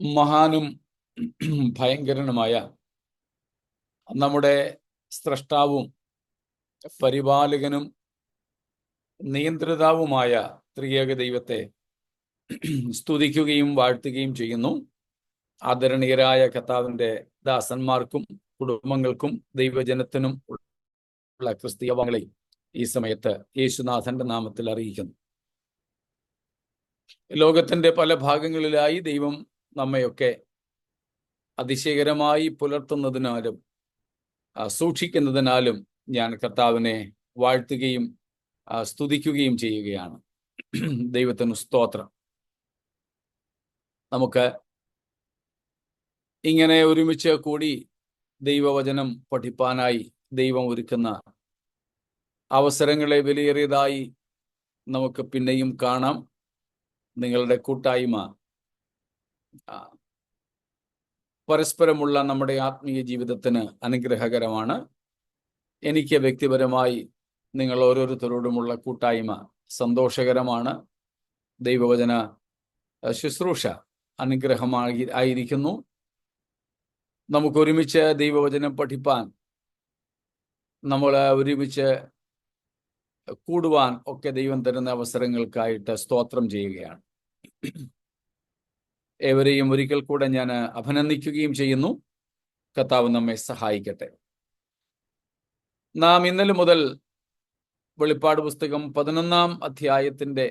മഹാനും ഭയങ്കരനുമായ നമ്മുടെ സ്രഷ്ടാവും പരിപാലകനും നിയന്ത്രിതാവുമായ ത്രിയേക ദൈവത്തെ സ്തുതിക്കുകയും വാഴ്ത്തുകയും ചെയ്യുന്നു. ആദരണീയരായ കർത്താവിന്റെ ദാസന്മാർക്കും കുടുംബങ്ങൾക്കും ദൈവജനത്തിനും ഉള്ള ക്രിസ്തീയവാങ്ങളെ ഈ സമയത്ത് യേശുനാഥന്റെ നാമത്തിൽ അറിയിക്കുന്നു. ലോകത്തിന്റെ പല ഭാഗങ്ങളിലായി ദൈവം നമ്മയൊക്കെ അതിശയകരമായി പുലർത്തുന്നതിനാലും സൂക്ഷിക്കുന്നതിനാലും ഞാൻ കർത്താവിനെ വാഴ്ത്തുകയും സ്തുതിക്കുകയും ചെയ്യുകയാണ്. ദൈവത്തിന് സ്തോത്രം. നമുക്ക് ഇങ്ങനെ ഒരുമിച്ച് കൂടി ദൈവവചനം പഠിപ്പാനായി ദൈവം ഒരുക്കുന്ന അവസരങ്ങളെ വിലയേറിയതായി നമുക്ക് പിന്നെയും കാണാം. നിങ്ങളുടെ കൂട്ടായ്മ പരസ്പരമുള്ള നമ്മുടെ ആത്മീയ ജീവിതത്തിന് അനുഗ്രഹകരമാണ്. എനിക്ക് വ്യക്തിപരമായി നിങ്ങൾ ഓരോരുത്തരോടുമുള്ള കൂട്ടായ്മ സന്തോഷകരമാണ്. ദൈവവചന ശുശ്രൂഷ ആയിരിക്കുന്നു. നമുക്ക് ഒരുമിച്ച് ദൈവവചനം പഠിപ്പാൻ, നമ്മൾ ഒരുമിച്ച് കൂടുവാൻ ഒക്കെ ദൈവം തരുന്ന അവസരങ്ങൾക്കായിട്ട് സ്തോത്രം ചെയ്യുകയാണ്. ഏവരെയും ഒരിക്കൽ കൂടെ ഞാൻ അഭിനന്ദിക്കുകയും ചെയ്യുന്നു. കർത്താവ് നമ്മെ സഹായിക്കട്ടെ. നാം ഇന്നലെ മുതൽ വെളിപ്പാട് പുസ്തകം 11-ാം അധ്യായത്തിന്റെ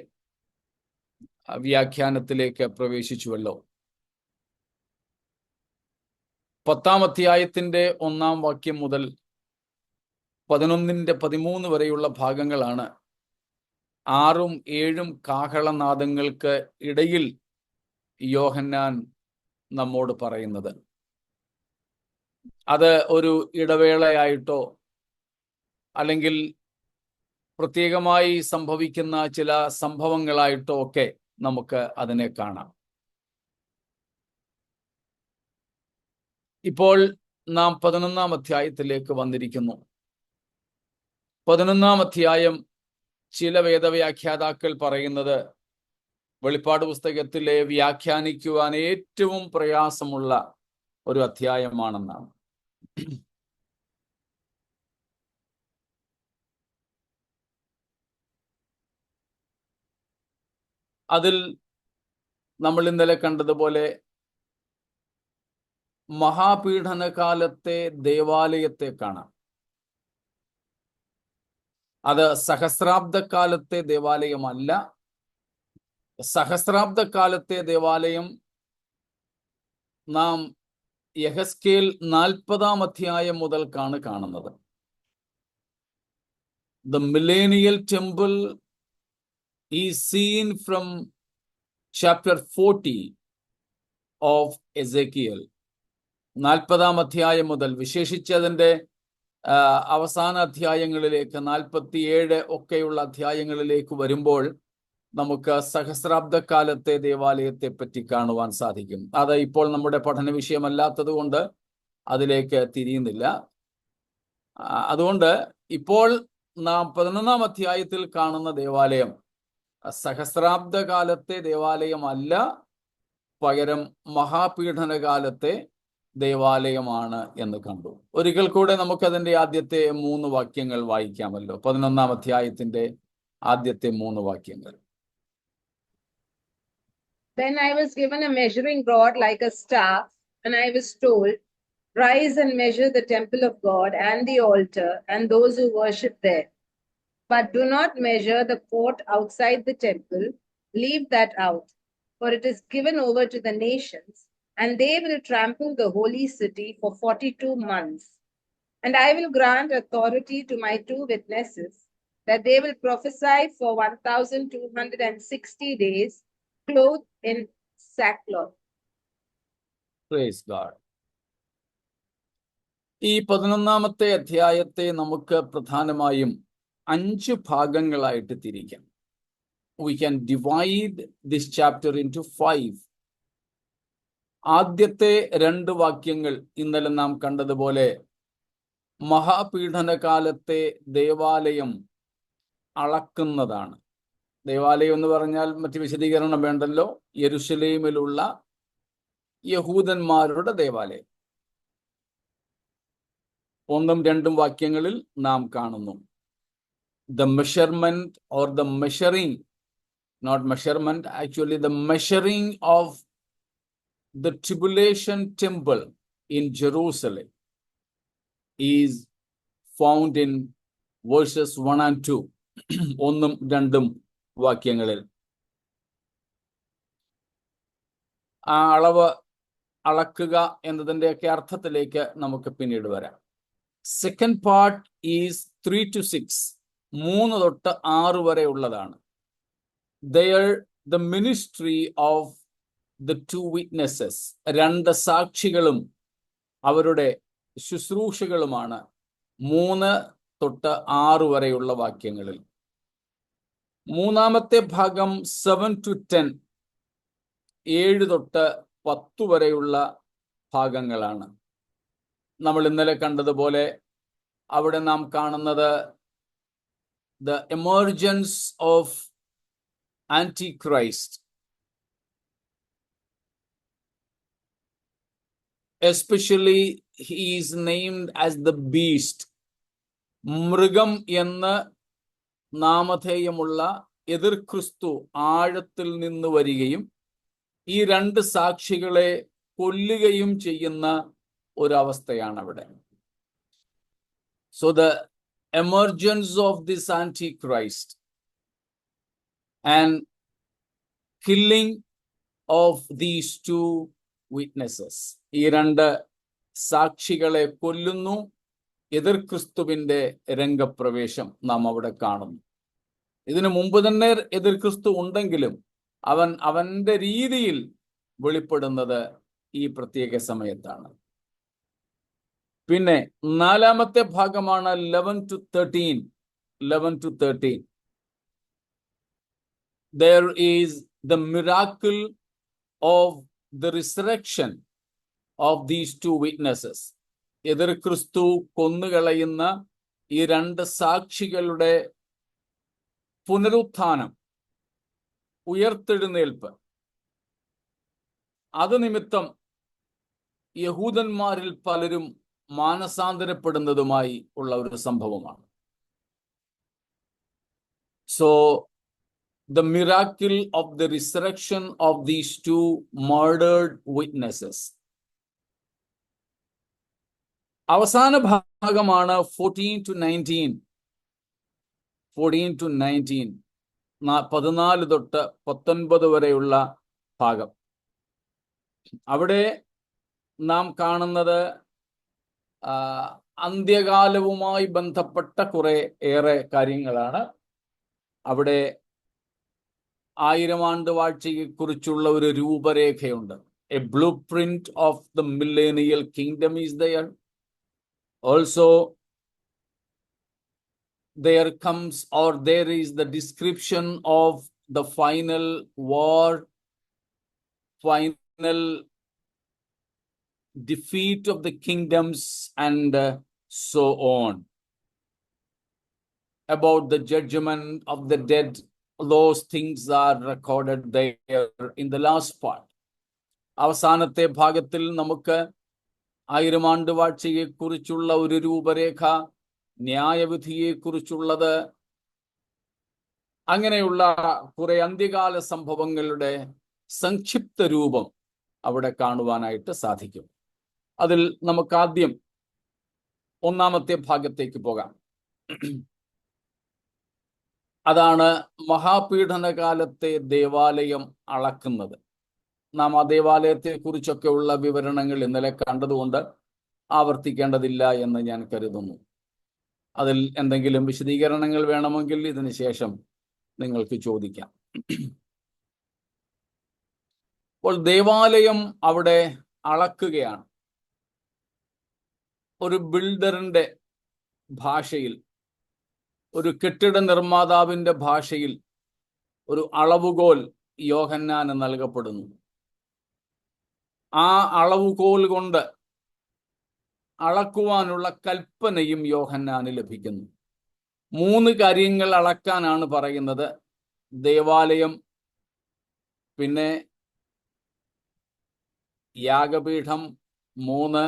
വ്യാഖ്യാനത്തിലേക്ക് പ്രവേശിച്ചുവല്ലോ. 10-ാം അധ്യായത്തിന്റെ 1-ാം വാക്യം മുതൽ 11-ന്റെ 13 വരെയുള്ള ഭാഗങ്ങളാണ് 6ഉം 7ഉം കാഹളനാദങ്ങൾക്ക് ഇടയിൽ യോഹന്നാൻ നമ്മോട് പറയുന്നത്. അത് ഒരു ഇടവേളയായിട്ടോ അല്ലെങ്കിൽ പ്രത്യേകമായി സംഭവിക്കുന്ന ചില സംഭവങ്ങളായിട്ടോ ഒക്കെ നമുക്ക് അതിനെ കാണാം. ഇപ്പോൾ നാം 11-ാം അധ്യായത്തിലേക്ക് വന്നിരിക്കുന്നു. 11-ാം അധ്യായം ചില വേദവ്യാഖ്യാതാക്കൾ പറയുന്നത് വെളിപ്പാട് പുസ്തകത്തിലെ വ്യാഖ്യാനിക്കുവാൻ ഏറ്റവും പ്രയാസമുള്ള ഒരു അധ്യായമാണെന്നാണ്. അതിൽ നമ്മൾ ഇന്നലെ കണ്ടതുപോലെ മഹാപീഡനകാലത്തെ ദേവാലയത്തെ കാണാം. അത് സഹസ്രാബ്ദക്കാലത്തെ ദേവാലയമല്ല. സഹസ്രാബ്ദക്കാലത്തെ ദേവാലയം നാം യെഹെസ്കേൽ 40-ാം അധ്യായം മുതൽക്കാണ് കാണുന്നത്. The millennial temple is seen from chapter 40 of Ezekiel. 40-ാം അധ്യായം മുതൽ വിശേഷിച്ചതിൻ്റെ അവസാന അധ്യായങ്ങളിലേക്ക് 47 ഒക്കെയുള്ള അധ്യായങ്ങളിലേക്ക് വരുമ്പോൾ നമുക്ക് സഹസ്രാബ്ദക്കാലത്തെ ദേവാലയത്തെ പറ്റി കാണുവാൻ സാധിക്കും. അത് ഇപ്പോൾ നമ്മുടെ പഠന വിഷയമല്ലാത്തത് കൊണ്ട് അതിലേക്ക് തിരിയുന്നില്ല. അതുകൊണ്ട് ഇപ്പോൾ നാം 11-ാം അധ്യായത്തിൽ കാണുന്ന ദേവാലയം സഹസ്രാബ്ദകാലത്തെ ദേവാലയമല്ല, പകരം മഹാപീഡനകാലത്തെ ദേവാലയമാണ് എന്ന് കണ്ടു. ഒരിക്കൽ കൂടെ നമുക്കതിൻ്റെ ആദ്യത്തെ 3 വാക്യങ്ങൾ വായിക്കാമല്ലോ. 11-ാം അധ്യായത്തിന്റെ ആദ്യത്തെ 3 വാക്യങ്ങൾ. Then I was given a measuring rod like a staff, and I was told, rise and measure the temple of God and the altar and those who worship there. But do not measure the court outside the temple. Leave that out, for it is given over to the nations, and they will trample the holy city for 42 months. And I will grant authority to my 2 witnesses, that they will prophesy for 1260 days, clothed in sackcloth. Praise God. ഈ 11-ാമത്തെ അധ്യായത്തെ നമുക്ക് പ്രധാനമായും 5 ഭാഗങ്ങളായിട്ട് തിരിക്കാം. We can divide this chapter into 5. ആദ്യത്തെ 2 വാക്യങ്ങൾ ഇന്നലെ നാം കണ്ടതുപോലെ മഹാപീഡനകാലത്തെ ദേവാലയം അളക്കുന്നതാണ്. ദേവാലയം എന്ന് പറഞ്ഞാൽ മറ്റ് വിശദീകരണം വേണ്ടല്ലോ. യെരുശലേമിലുള്ള യഹൂദന്മാരുടെ ദേവാലയം. 1-2 വാക്യങ്ങളിൽ നാം കാണുന്നു. The measurement or the measuring, not measurement, actually the measuring of the tribulation temple in Jerusalem is found in verses 1 and 2. 1-2 വാക്യങ്ങളിൽ ആ അളവ് അളക്കുക എന്നതിൻ്റെയൊക്കെ അർത്ഥത്തിലേക്ക് നമുക്ക് പിന്നീട് വരാം. സെക്കൻഡ് പാർട്ട് ഈസ് 3 to 6, 3 തൊട്ട് 6 വരെ ഉള്ളതാണ്. There the ministry of the 2 witnesses, 2 സാക്ഷികളും അവരുടെ ശുശ്രൂഷകളുമാണ് 3 തൊട്ട് 6 വരെയുള്ള വാക്യങ്ങളിൽ. മൂന്നാമത്തെ ഭാഗം 7 to 10, 7 തൊട്ട് 10 വരെയുള്ള ഭാഗങ്ങളാണ്. നമ്മൾ ഇന്നലെ കണ്ടതുപോലെ അവിടെ നാം കാണുന്നത് the emergence of Antichrist, especially he is named as the beast. മൃഗം എന്ന് നാമധേയമുള്ള എതിർ ക്രിസ്തു ആഴത്തിൽ നിന്ന് വരികയും ഈ 2 സാക്ഷികളെ കൊല്ലുകയും ചെയ്യുന്ന ഒരവസ്ഥയാണ് അവിടെ. So the emergence of this Antichrist and killing of these 2 witnesses, ഈ 2 സാക്ഷികളെ കൊല്ലുന്നു, എതിർ ക്രിസ്തുവിന്റെ രംഗപ്രവേശം നാം അവിടെ കാണുന്നു. ഇതിനു മുമ്പ് തന്നെ എതിർ ക്രിസ്തു ഉണ്ടെങ്കിലും അവന്റെ രീതിയിൽ വെളിപ്പെടുന്നത് ഈ പ്രത്യേക സമയത്താണ്. പിന്നെ 4-ാമത്തെ ഭാഗമാണ് 11 to 13. There is the miracle of the resurrection of these 2 witnesses. എതിർ ക്രിസ്തു കൊന്നുകളയുന്ന ഈ 2 സാക്ഷികളുടെ പുനരുത്ഥാനം, ഉയർത്തെഴുന്നേൽപ്പ്, അത് നിമിത്തം യഹൂദന്മാരിൽ പലരും മാനസാന്തരപ്പെടുന്നതുമായി ഉള്ള ഒരു സംഭവമാണ്. So the miracle of the resurrection of these 2 murdered witnesses. അവസാന ഭാഗമാണ് 14 to 19. 14 തൊട്ട് 19 വരെയുള്ള ഭാഗം. അവിടെ നാം കാണുന്നത് അന്ത്യകാലവുമായി ബന്ധപ്പെട്ട കുറെ ഏറെ കാര്യങ്ങളാണ്. അവിടെ 1000 ആണ്ട് വാഴ്ചയെ കുറിച്ചുള്ള ഒരു രൂപരേഖയുണ്ട്. A blueprint of the millennial kingdom is there. Also, there is the description of the final war, final defeat of the kingdoms, and so on. About the judgment of the dead, those things are recorded there in the last part. അവസാനത്തെ ഭാഗത്തിൽ നമുക്ക് 1000 ആണ്ട് വാഴ്ചയെ കുറിച്ചുള്ള ഒരു രൂപരേഖ, ന്യായവിധിയെ കുറിച്ചുള്ളത്, അങ്ങനെയുള്ള കുറെ അന്ത്യകാല സംഭവങ്ങളുടെ സംക്ഷിപ്ത രൂപം അവിടെ കാണുവാനായിട്ട് സാധിക്കും. അതിൽ നമുക്ക് ആദ്യം 1-ാമത്തെ ഭാഗത്തേക്ക് പോകാം. അതാണ് മഹാപീഡനകാലത്തെ ദേവാലയം അളക്കുന്നത്. നാം ആ ദേവാലയത്തെ കുറിച്ചൊക്കെ ഉള്ള വിവരണങ്ങൾ ഇന്നലെ കണ്ടതുകൊണ്ട് ആവർത്തിക്കേണ്ടതില്ല എന്ന് ഞാൻ കരുതുന്നു. അതിൽ എന്തെങ്കിലും വിശദീകരണങ്ങൾ വേണമെങ്കിൽ ഇതിന് ശേഷം നിങ്ങൾക്ക് ചോദിക്കാം. അപ്പോൾ ദേവാലയം അവിടെ അളക്കുകയാണ്. ഒരു ബിൽഡറിന്റെ ഭാഷയിൽ, ഒരു കെട്ടിട നിർമ്മാതാവിന്റെ ഭാഷയിൽ ഒരു അളവുകോൽ യോഹന്നാന് നൽകപ്പെടുന്നു. ആ അളവുകോൽ കൊണ്ട് അളക്കുവാനുള്ള കൽപ്പനയും യോഹന്നാന് ലഭിക്കുന്നു. 3 കാര്യങ്ങൾ അളക്കാനാണ് പറയുന്നത്. ദേവാലയം, പിന്നെ യാഗപീഠം, 3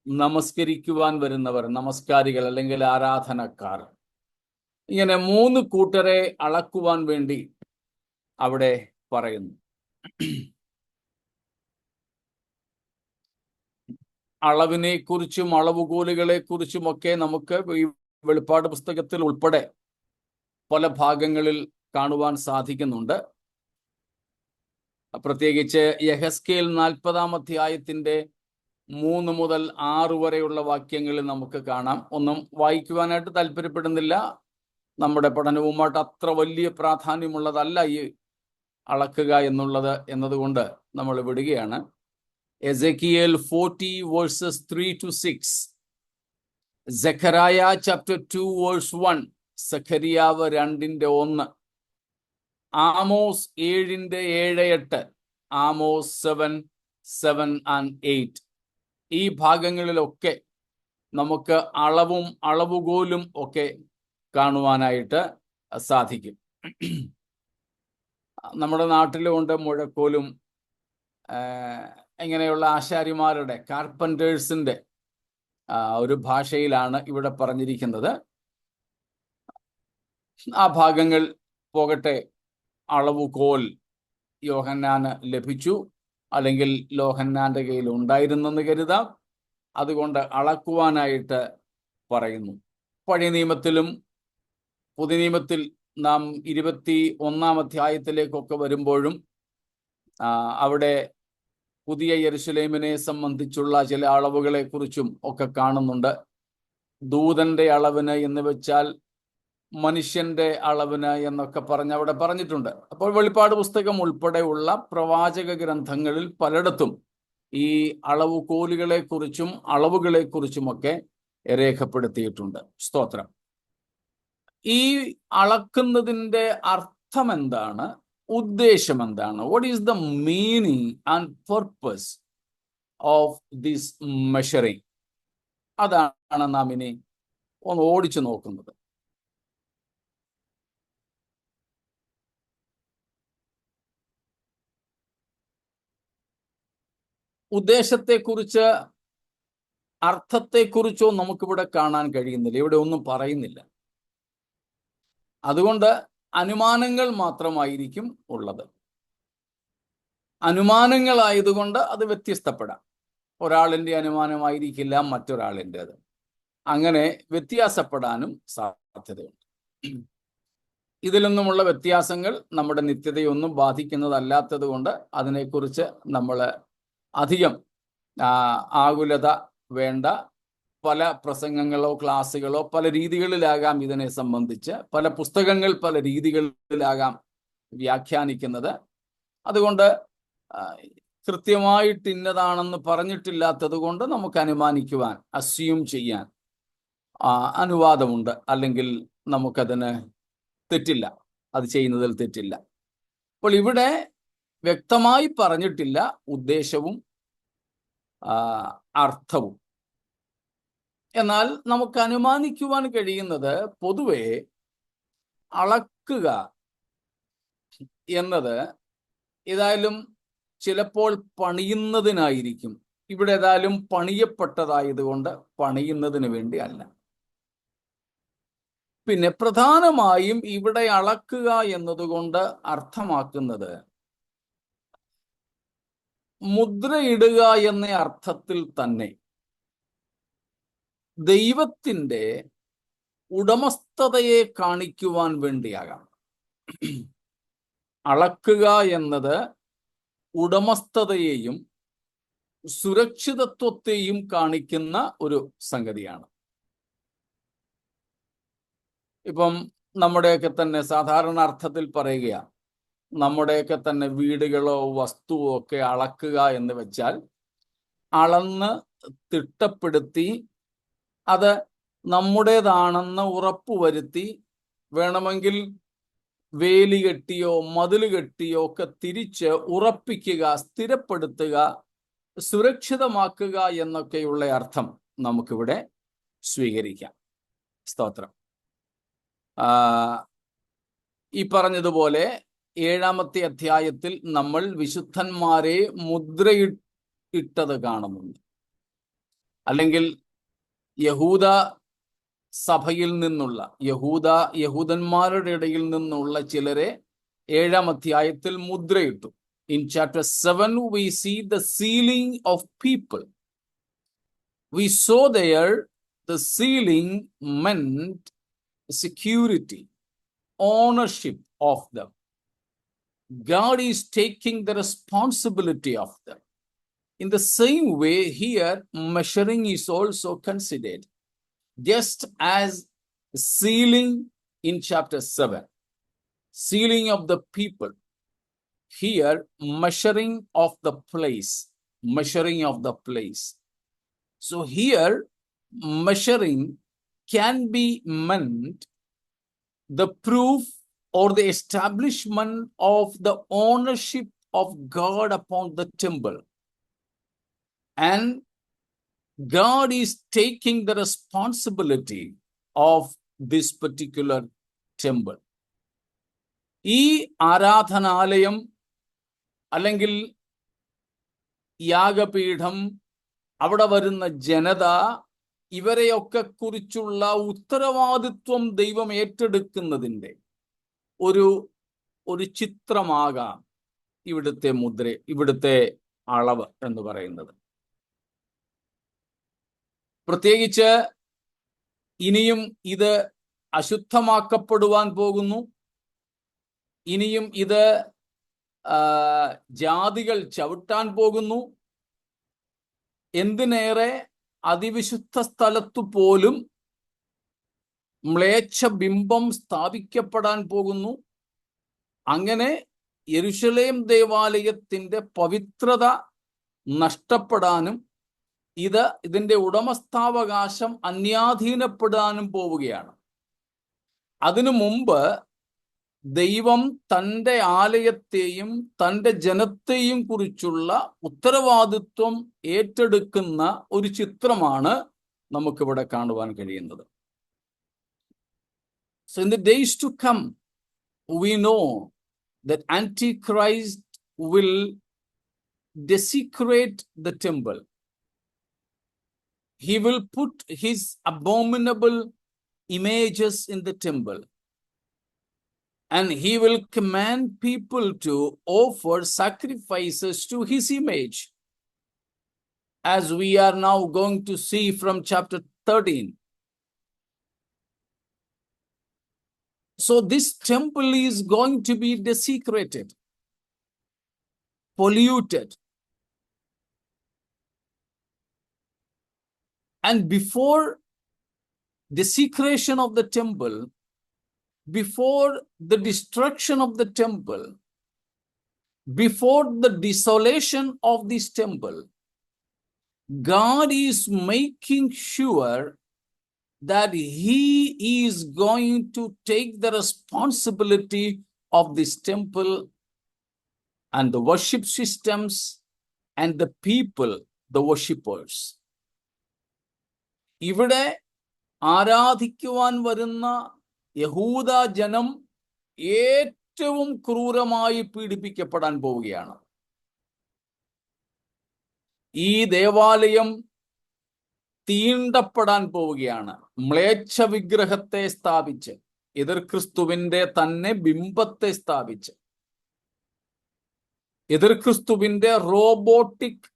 നമസ്കരിക്കുവാൻ വരുന്നവർ, നമസ്കാരികൾ അല്ലെങ്കിൽ ആരാധനക്കാർ. ഇങ്ങനെ 3 കൂട്ടരെ അളക്കുവാൻ വേണ്ടി അവിടെ പറയുന്നു. അളവിനെ കുറിച്ചും അളവുകോലുകളെ കുറിച്ചുമൊക്കെ നമുക്ക് ഈ വെളിപ്പാട് പുസ്തകത്തിൽ ഉൾപ്പെടെ പല ഭാഗങ്ങളിൽ കാണുവാൻ സാധിക്കുന്നുണ്ട്. പ്രത്യേകിച്ച് യെഹെസ്കേൽ 40-ാം അധ്യായത്തിന്റെ 3 മുതൽ 6 വരെയുള്ള വാക്യങ്ങളിൽ നമുക്ക് കാണാം. ഒന്നും വായിക്കുവാനായിട്ട് താല്പര്യപ്പെടുന്നില്ല. നമ്മുടെ പഠനവുമായിട്ട് അത്ര വലിയ പ്രാധാന്യമുള്ളതല്ല ഈ അളക്കുക എന്നതുകൊണ്ട് നമ്മൾ വിടുകയാണ്. Ezekiel 40 verses 3-6, സെഖരായ chapter 2 verse 1, സെഖരിയാവ് 2:1, Amos 7:7-8, Amos 7:7 and 8. ഈ ഭാഗങ്ങളിലൊക്കെ നമുക്ക് അളവും അളവുകോലും ഒക്കെ കാണുവാനായിട്ട് സാധിക്കും. നമ്മുടെ നാട്ടിലുമുണ്ട് മുഴക്കോലും. ഇങ്ങനെയുള്ള ആശാരിമാരുടെ, കാർപ്പൻറ്റേഴ്സിന്റെ ഒരു ഭാഷയിലാണ് ഇവിടെ പറഞ്ഞിരിക്കുന്നത്. ആ ഭാഗങ്ങൾ പോകട്ടെ. അളവുകോൽ യോഹന്നാന് ലഭിച്ചു, അല്ലെങ്കിൽ യോഹന്നാന്റെ കയ്യിൽ ഉണ്ടായിരുന്നെന്ന് കരുതാം. അതുകൊണ്ട് അളക്കുവാനായിട്ട് പറയുന്നു. പഴയ നിയമത്തിലും പുതിയ നിയമത്തിൽ നാം 21-ാം അധ്യായത്തിലേക്കൊക്കെ വരുമ്പോഴും അവിടെ പുതിയ യെരുശലേമിനെ സംബന്ധിച്ചുള്ള ചില അളവുകളെ കുറിച്ചും ഒക്കെ കാണുന്നുണ്ട്. ദൂതന്റെ അളവിന് എന്ന് വെച്ചാൽ മനുഷ്യന്റെ അളവിന് എന്നൊക്കെ പറഞ്ഞ് അവിടെ പറഞ്ഞിട്ടുണ്ട്. അപ്പോൾ വെളിപ്പാട് പുസ്തകം ഉൾപ്പെടെയുള്ള പ്രവാചക ഗ്രന്ഥങ്ങളിൽ പലയിടത്തും ഈ അളവുകോലുകളെ കുറിച്ചും അളവുകളെ കുറിച്ചുമൊക്കെ രേഖപ്പെടുത്തിയിട്ടുണ്ട്. സ്തോത്രം. ഈ അളക്കുന്നതിന്റെ അർത്ഥം എന്താണ്? ഉദ്ദേശം എന്താണ്? What is the meaning and purpose of this measuring? അതാണ് നാം ഇനി ഒന്ന് ഓടിച്ചു നോക്കുന്നത്. ഉദ്ദേശത്തെക്കുറിച്ച്, അർത്ഥത്തെക്കുറിച്ചോ നമുക്കിവിടെ കാണാൻ കഴിയുന്നില്ല. ഇവിടെ ഒന്നും പറയുന്നില്ല. അതുകൊണ്ട് അനുമാനങ്ങൾ മാത്രമായിരിക്കും ഉള്ളത്. അനുമാനങ്ങളായതുകൊണ്ട് അത് വ്യത്യസ്തപ്പെടാം. ഒരാളിൻ്റെ അനുമാനമായിരിക്കില്ല മറ്റൊരാളിൻ്റെത്. അങ്ങനെ വ്യത്യാസപ്പെടാനും സാധ്യതയുണ്ട്. ഇതിലൊന്നുമുള്ള വ്യത്യാസങ്ങൾ നമ്മുടെ നിത്യതയൊന്നും ബാധിക്കുന്നതല്ലാത്തത് കൊണ്ട് അതിനെക്കുറിച്ച് നമ്മൾ അധികം ആകുലത വേണ്ട. പല പ്രസംഗങ്ങളോ ക്ലാസ്സുകളോ പല രീതികളിലാകാം ഇതിനെ സംബന്ധിച്ച്, പല പുസ്തകങ്ങൾ പല രീതികളിലാകാം വ്യാഖ്യാനിക്കുന്നത്. അതുകൊണ്ട് കൃത്യമായിട്ട് ഇന്നതാണെന്ന് പറഞ്ഞിട്ടില്ലാത്തത് കൊണ്ട് നമുക്ക് അനുമാനിക്കുവാൻ, അസ്യൂം ചെയ്യാൻ അനുവാദമുണ്ട്. അല്ലെങ്കിൽ നമുക്കതിന് തെറ്റില്ല, അത് ചെയ്യുന്നതിൽ തെറ്റില്ല. അപ്പോൾ ഇവിടെ വ്യക്തമായി പറഞ്ഞിട്ടില്ല ഉദ്ദേശവും അർത്ഥവും. എന്നാൽ നമുക്ക് അനുമാനിക്കുവാൻ കഴിയുന്നത് പൊതുവെ അളക്കുക എന്നത് ഏതായാലും ചിലപ്പോൾ പണിയുന്നതിനായിരിക്കും. ഇവിടെ ഏതായാലും പണിയപ്പെട്ടതായതുകൊണ്ട് പണിയുന്നതിന് വേണ്ടി അല്ല. പിന്നെ പ്രധാനമായും ഇവിടെ അളക്കുക എന്നതുകൊണ്ട് അർത്ഥമാക്കുന്നത് മുദ്രയിടുക എന്ന അർത്ഥത്തിൽ തന്നെ ദൈവത്തിൻ്റെ ഉടമസ്ഥതയെ കാണിക്കുവാൻ വേണ്ടിയാകാം. അളക്കുക എന്നത് ഉടമസ്ഥതയെയും സുരക്ഷിതത്വത്തെയും കാണിക്കുന്ന ഒരു സംഗതിയാണ്. ഇപ്പം നമ്മുടെയൊക്കെ തന്നെ സാധാരണ അർത്ഥത്തിൽ പറയുക, നമ്മുടെയൊക്കെ തന്നെ വീടുകളോ വസ്തുവോ ഒക്കെ അളക്കുക എന്ന് വെച്ചാൽ അളന്ന് തിട്ടപ്പെടുത്തി അത് നമ്മുടേതാണെന്ന് ഉറപ്പുവരുത്തി, വേണമെങ്കിൽ വേലി കെട്ടിയോ മതിൽ കെട്ടിയോ ഒക്കെ തിരിച്ച് ഉറപ്പിക്കുക, സ്ഥിരപ്പെടുത്തുക, സുരക്ഷിതമാക്കുക എന്നൊക്കെയുള്ള അർത്ഥം നമുക്കിവിടെ സ്വീകരിക്കാം. സ്തോത്രം. ഈ പറഞ്ഞതുപോലെ 7-ാമത്തെ അധ്യായത്തിൽ നമ്മൾ വിശുദ്ധന്മാരെ മുദ്രയിട്ടത് കാണുന്നുണ്ട്. അല്ലെങ്കിൽ യഹൂദ സഭയിൽ നിന്നുള്ള യഹൂദന്മാരുടെ ഇടയിൽ നിന്നുള്ള ചിലരെ 7-ാം അധ്യായത്തിൽ മുദ്രയിട്ടു. In chapter 7 we see the sealing of people. We saw there the sealing meant security, ownership of them. God is taking the responsibility of them. In the same way, here measuring is also considered, just as sealing in chapter 7, sealing of the people. Here, measuring of the place. So here, measuring can be meant the proof or the establishment of the ownership of God upon the temple. And God is taking the responsibility of this particular temple. ഈ ആരാധനാലയം അല്ലെങ്കിൽ യാഗപീഠം, അവിടെ വരുന്ന ജനത, ഇവരെയൊക്കെ കുറിച്ചുള്ള ഉത്തരവാദിത്വം ദൈവം ഏറ്റെടുക്കുന്നതിൻ്റെ ഒരു ചിത്രമാകാം ഇവിടുത്തെ അളവ് എന്ന് പറയുന്നത്. പ്രത്യേകിച്ച് ഇനിയും ഇത് അശുദ്ധമാക്കപ്പെടുവാൻ പോകുന്നു. ഇനിയും ഇത് ജാതികൾ ചവിട്ടാൻ പോകുന്നു. എന്തിനേറെ അതിവിശുദ്ധ സ്ഥലത്തു പോലും മ്ലേച്ഛ ബിംബം സ്ഥാപിക്കപ്പെടാൻ പോകുന്നു. അങ്ങനെ യെരുശലേം ദേവാലയത്തിന്റെ പവിത്രത നഷ്ടപ്പെടാനും ഇതിന്റെ ഉടമസ്ഥാവകാശം അന്യാധീനപ്പെടാനും പോവുകയാണ്. അതിനു മുമ്പ് ദൈവം തൻ്റെ ആലയത്തെയും തൻ്റെ ജനത്തെയും കുറിച്ചുള്ള ഉത്തരവാദിത്വം ഏറ്റെടുക്കുന്ന ഒരു ചിത്രമാണ് നമുക്കിവിടെ കാണുവാൻ കഴിയുന്നത്. So in the days to come, we know that Antichrist will desecrate the temple. He will put his abominable images in the temple. And he will command people to offer sacrifices to his image, as we are now going to see from chapter 13. So this temple is going to be desecrated, polluted. And before desecration of the temple, before the destruction of the temple, before the desolation of this temple, God is making sure that he is going to take the responsibility of this temple and the worship systems and the people, the worshippers. ഇവിടെ ആരാധിക്കുവാൻ വരുന്ന യഹൂദ ജനം ഏറ്റവും ക്രൂരമായി പീഡിപ്പിക്കപ്പെടാൻ പോവുകയാണ്. ഈ ദേവാലയം തീണ്ടപ്പെടാൻ പോവുകയാണ്. മ്ലേച്ഛ വിഗ്രഹത്തെ സ്ഥാപിച്ച്, എതിർ ക്രിസ്തുവിന്റെ തന്നെ ബിംബത്തെ സ്ഥാപിച്ച്, എതിർ ക്രിസ്തുവിന്റെ റോബോട്ടിക്,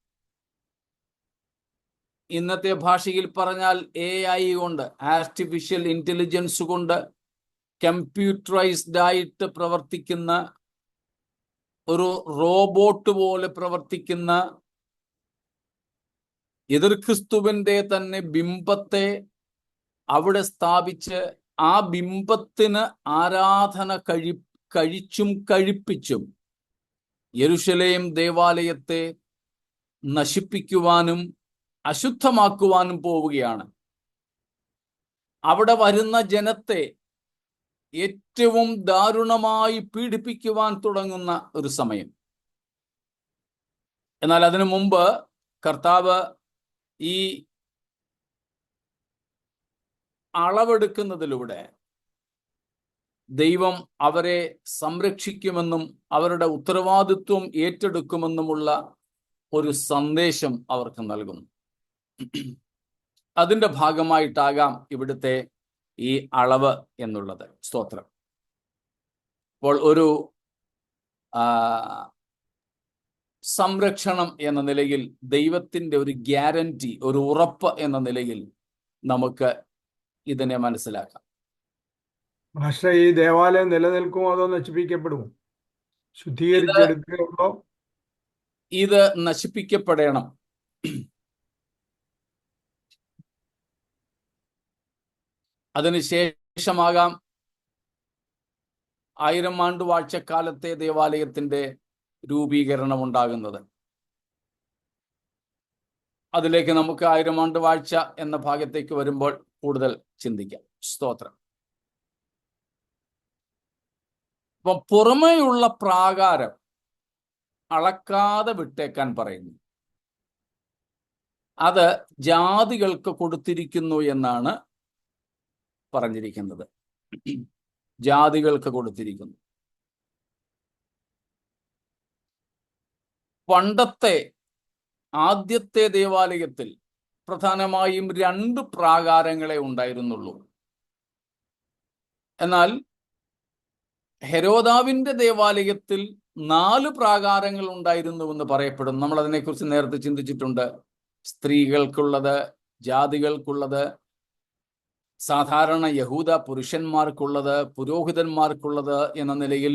ഇന്നത്തെ ഭാഷയിൽ പറഞ്ഞാൽ AI കൊണ്ട്, ആർട്ടിഫിഷ്യൽ ഇന്റലിജൻസ് കൊണ്ട് കമ്പ്യൂട്ടറൈസ്ഡ് ആയിട്ട് പ്രവർത്തിക്കുന്ന ഒരു റോബോട്ട് പോലെ പ്രവർത്തിക്കുന്ന എതിർ ക്രിസ്തുവിന്റെ തന്നെ ബിംബത്തെ അവിടെ സ്ഥാപിച്ച് ആ ബിംബത്തിന് ആരാധന കഴിച്ചും കഴിപ്പിച്ചും യെരുശലേം ദേവാലയത്തെ നശിപ്പിക്കുവാനും അശുദ്ധമാക്കുവാനും പോവുകയാണ്. അവിടെ വരുന്ന ജനത്തെ ഏറ്റവും ദാരുണമായി പീഡിപ്പിക്കുവാൻ തുടങ്ങുന്ന ഒരു സമയം. എന്നാൽ അതിനു മുമ്പ് കർത്താവ് ഈ അളവെടുക്കുന്നതിലൂടെ ദൈവം അവരെ സംരക്ഷിക്കുമെന്നും അവരുടെ ഉത്തരവാദിത്വം ഏറ്റെടുക്കുമെന്നുമുള്ള ഒരു സന്ദേശം അവർക്ക് നൽകുന്നു. അതിൻ്റെ ഭാഗമായിട്ടാകാം ഇവിടുത്തെ ഈ അളവ് എന്നുള്ളത്. സ്തോത്രം. അപ്പോൾ ഒരു സംരക്ഷണം എന്ന നിലയിൽ, ദൈവത്തിൻ്റെ ഒരു ഗ്യാരണ്ടി, ഒരു ഉറപ്പ് എന്ന നിലയിൽ നമുക്ക് ഇതിനെ മനസ്സിലാക്കാം. പക്ഷേ ഈ ദേവാലയം നിലനിൽക്കുമോ അതോ നശിപ്പിക്കപ്പെടുമോ? ശുദ്ധീകരിച്ചെടുക്കുകയുള്ളോ? ഇത് നശിപ്പിക്കപ്പെടണം. അതിനുശേഷമാകാം 1000 ആണ്ട് വാഴ്ചക്കാലത്തെ ദേവാലയത്തിന്റെ രൂപീകരണം ഉണ്ടാകുന്നത്. അതിലേക്ക് നമുക്ക് 1000 ആണ്ട് വാഴ്ച എന്ന ഭാഗത്തേക്ക് വരുമ്പോൾ കൂടുതൽ ചിന്തിക്കാം. സ്തോത്രം. അപ്പം പുറമേയുള്ള പ്രാകാരം അളക്കാതെ വിട്ടേക്കാൻ പറയുന്നു. അത് ജാതികൾക്ക് കൊടുത്തിരിക്കുന്നു എന്നാണ് പറഞ്ഞിരിക്കുന്നത്. ജാതികൾക്ക് കൊടുത്തിരിക്കുന്നു. പണ്ടത്തെ ആദ്യത്തെ ദേവാലയത്തിൽ പ്രധാനമായും 2 പ്രാകാരങ്ങളെ ഉണ്ടായിരുന്നുള്ളൂ. എന്നാൽ ഹെരോദാവിന്റെ ദേവാലയത്തിൽ 4 പ്രാകാരങ്ങൾ ഉണ്ടായിരുന്നുവെന്ന് പറയപ്പെടുന്നു. നമ്മൾ അതിനെക്കുറിച്ച് നേരത്തെ ചിന്തിച്ചിട്ടുണ്ട്. സ്ത്രീകൾക്കുള്ളത്, ജാതികൾക്കുള്ളത്, സാധാരണ യഹൂദ പുരുഷന്മാർക്കുള്ളത്, പുരോഹിതന്മാർക്കുള്ളത് എന്ന നിലയിൽ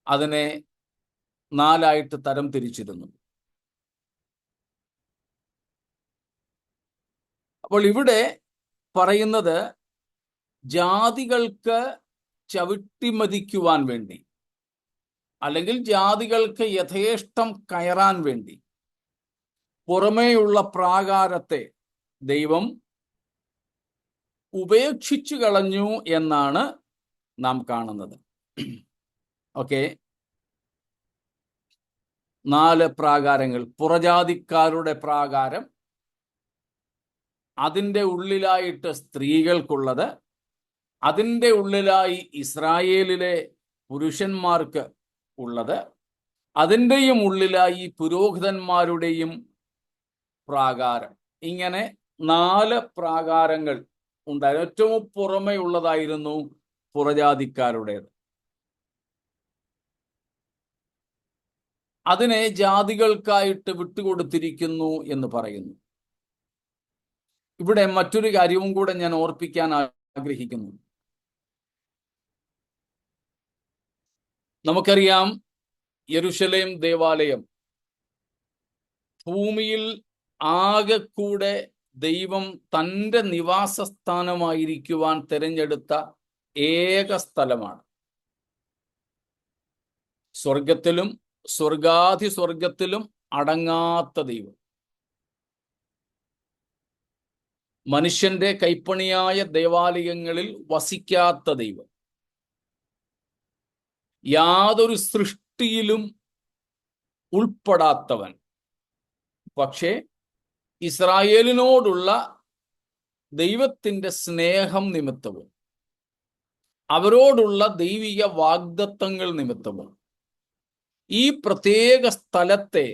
അതിനെ 4ആയിട്ട് തരം തിരിച്ചിരുന്നു. അപ്പോൾ ഇവിടെ പറയുന്നത് ജാതികൾക്ക് ചവിട്ടിമതിക്കുവാൻ വേണ്ടി, അല്ലെങ്കിൽ ജാതികൾക്ക് യഥേഷ്ടം കയറാൻ വേണ്ടി പുറമേയുള്ള പ്രാകാരത്തെ ദൈവം ഉപേക്ഷിച്ചു കളഞ്ഞു എന്നാണ് നാം കാണുന്നത്. ഓക്കെ, 4 പ്രാകാരങ്ങൾ. പുറജാതിക്കാരുടെ പ്രാകാരം, അതിൻ്റെ ഉള്ളിലായിട്ട് സ്ത്രീകൾക്കുള്ളത്, അതിൻ്റെ ഉള്ളിലായി ഇസ്രായേലിലെ പുരുഷന്മാർക്ക് ഉള്ളത്, അതിൻ്റെയും ഉള്ളിലായി പുരോഹിതന്മാരുടെയും പ്രാകാരം. ഇങ്ങനെ 4 പ്രാകാരങ്ങൾ ഉണ്ടായിരുന്നു. ഏറ്റവും പുറമേ ഉള്ളതായിരുന്നു പുറജാതിക്കാരുടേത്. അതിനെ ജാതികൾക്കായിട്ട് വിട്ടുകൊടുത്തിരിക്കുന്നു എന്ന് പറയുന്നു. ഇവിടെ മറ്റൊരു കാര്യവും കൂടെ ഞാൻ ഓർപ്പിക്കാൻ ആഗ്രഹിക്കുന്നു. നമുക്കറിയാം, യെരുശലേം ദേവാലയം ഭൂമിയിൽ ആകെ കൂടെ ദൈവം തൻ്റെ നിവാസസ്ഥാനമായിരിക്കുവാൻ തിരഞ്ഞെടുത്ത ഏക സ്ഥലമാണ്. സ്വർഗത്തിലും സ്വർഗാധിസ്വർഗത്തിലും അടങ്ങാത്ത ദൈവം, മനുഷ്യന്റെ കൈപ്പണിയായ ദേവാലയങ്ങളിൽ വസിക്കാത്ത ദൈവം, യാതൊരു സൃഷ്ടിയിലും ഉൾപ്പെടാത്തവൻ. പക്ഷേ ഇസ്രായേലിനോടുള്ള ദൈവത്തിൻ്റെ സ്നേഹം നിമിത്തവും അവരോടുള്ള ദൈവിക വാഗ്ദത്തങ്ങൾ നിമിത്തവും ഈ പ്രത്യേക സ്ഥലത്തെ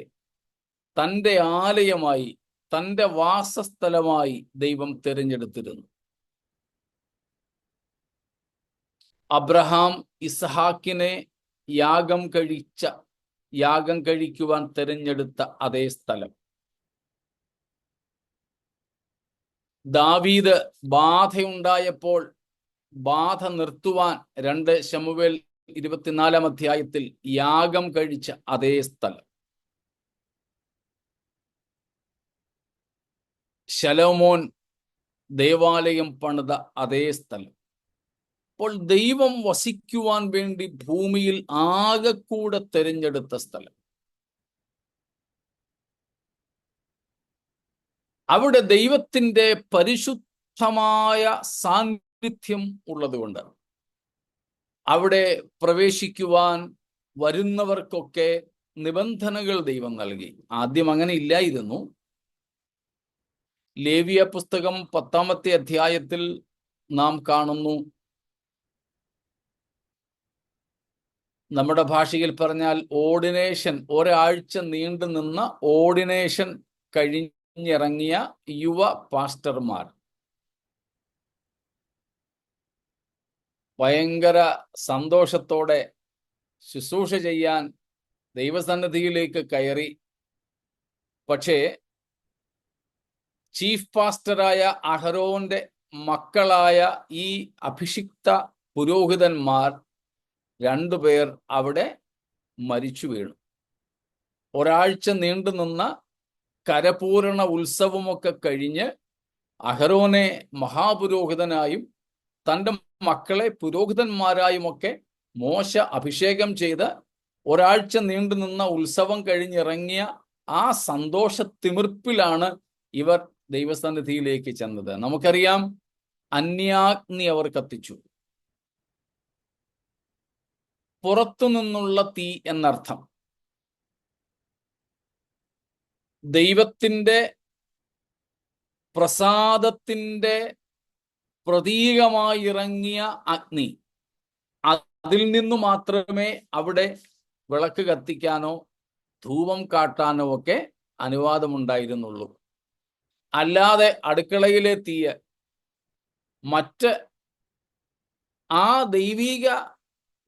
തൻ്റെ ആലയമായി, തൻ്റെ വാസസ്ഥലമായി ദൈവം തിരഞ്ഞെടുത്തിരുന്നു. അബ്രഹാം ഇസ്ഹാക്കിനെ യാഗം കഴിക്കുവാൻ തിരഞ്ഞെടുത്ത അതേ സ്ഥലം. ദാവീദ് ബാധയുണ്ടായപ്പോൾ ബാധ നിർത്തുവാൻ 2 ശമൂവേൽ 24-ാം അധ്യായത്തിൽ യാഗം കഴിച്ച അതേ സ്ഥലം. ശലോമോൻ ദേവാലയം പണിത അതേ സ്ഥലം. അപ്പോൾ ദൈവം വസിക്കുവാൻ വേണ്ടി ഭൂമിയിൽ ആകെ കൂടെ തിരഞ്ഞെടുത്ത സ്ഥലം. അവിടെ ദൈവത്തിൻ്റെ പരിശുദ്ധമായ സാന്നിധ്യം ഉള്ളതുകൊണ്ട് അവിടെ പ്രവേശിക്കുവാൻ വരുന്നവർക്കൊക്കെ നിബന്ധനകൾ ദൈവം നൽകി. ആദ്യം അങ്ങനെ ഇല്ലായിരുന്നു. ലേവ്യ പുസ്തകം 10-ാമത്തെ അധ്യായത്തിൽ നാം കാണുന്നു, നമ്മുടെ ഭാഷയിൽ പറഞ്ഞാൽ ഓർഡിനേഷൻ, ഒരാഴ്ച നീണ്ടു നിന്ന ഓർഡിനേഷൻ കഴിഞ്ഞിറങ്ങിയ യുവ പാസ്റ്റർമാർ ഭയങ്കര സന്തോഷത്തോടെ ശുശ്രൂഷ ചെയ്യാൻ ദൈവസന്നിധിയിലേക്ക് കയറി. പക്ഷേ ചീഫ് പാസ്റ്ററായ അഹരോന്റെ മക്കളായ ഈ അഭിഷിക്ത പുരോഹിതന്മാർ 2 പേർ അവിടെ മരിച്ചു വീണു. ഒരാഴ്ച നീണ്ടു നിന്ന കരപൂരണ ഉത്സവമൊക്കെ കഴിഞ്ഞ് അഹരോനെ മഹാപുരോഹിതനായും തൻ്റെ മക്കളെ പുരോഹിതന്മാരായുമൊക്കെ മോശ അഭിഷേകം ചെയ്ത് ഒരാഴ്ച നീണ്ടു നിന്ന ഉത്സവം കഴിഞ്ഞിറങ്ങിയ ആ സന്തോഷ തിമിർപ്പിലാണ് ഇവർ ദൈവസന്നിധിയിലേക്ക് ചെന്നത്. നമുക്കറിയാം, അന്യാഗ്നി അവർ കത്തിച്ചു. പുറത്തു നിന്നുള്ള തീ എന്നർത്ഥം. ദൈവത്തിൻ്റെ പ്രസാദത്തിൻ്റെ പ്രതീകമായി ഇറങ്ങിയ അഗ്നി. അതിൽ നിന്നു മാത്രമേ അവിടെ വിളക്ക് കത്തിക്കാനോ ധൂപം കാട്ടാനോ ഒക്കെ അനുവാദമുണ്ടായിരുന്നുള്ളൂ. അല്ലാതെ അടുക്കളയിലെ തീയ് മറ്റ് ആ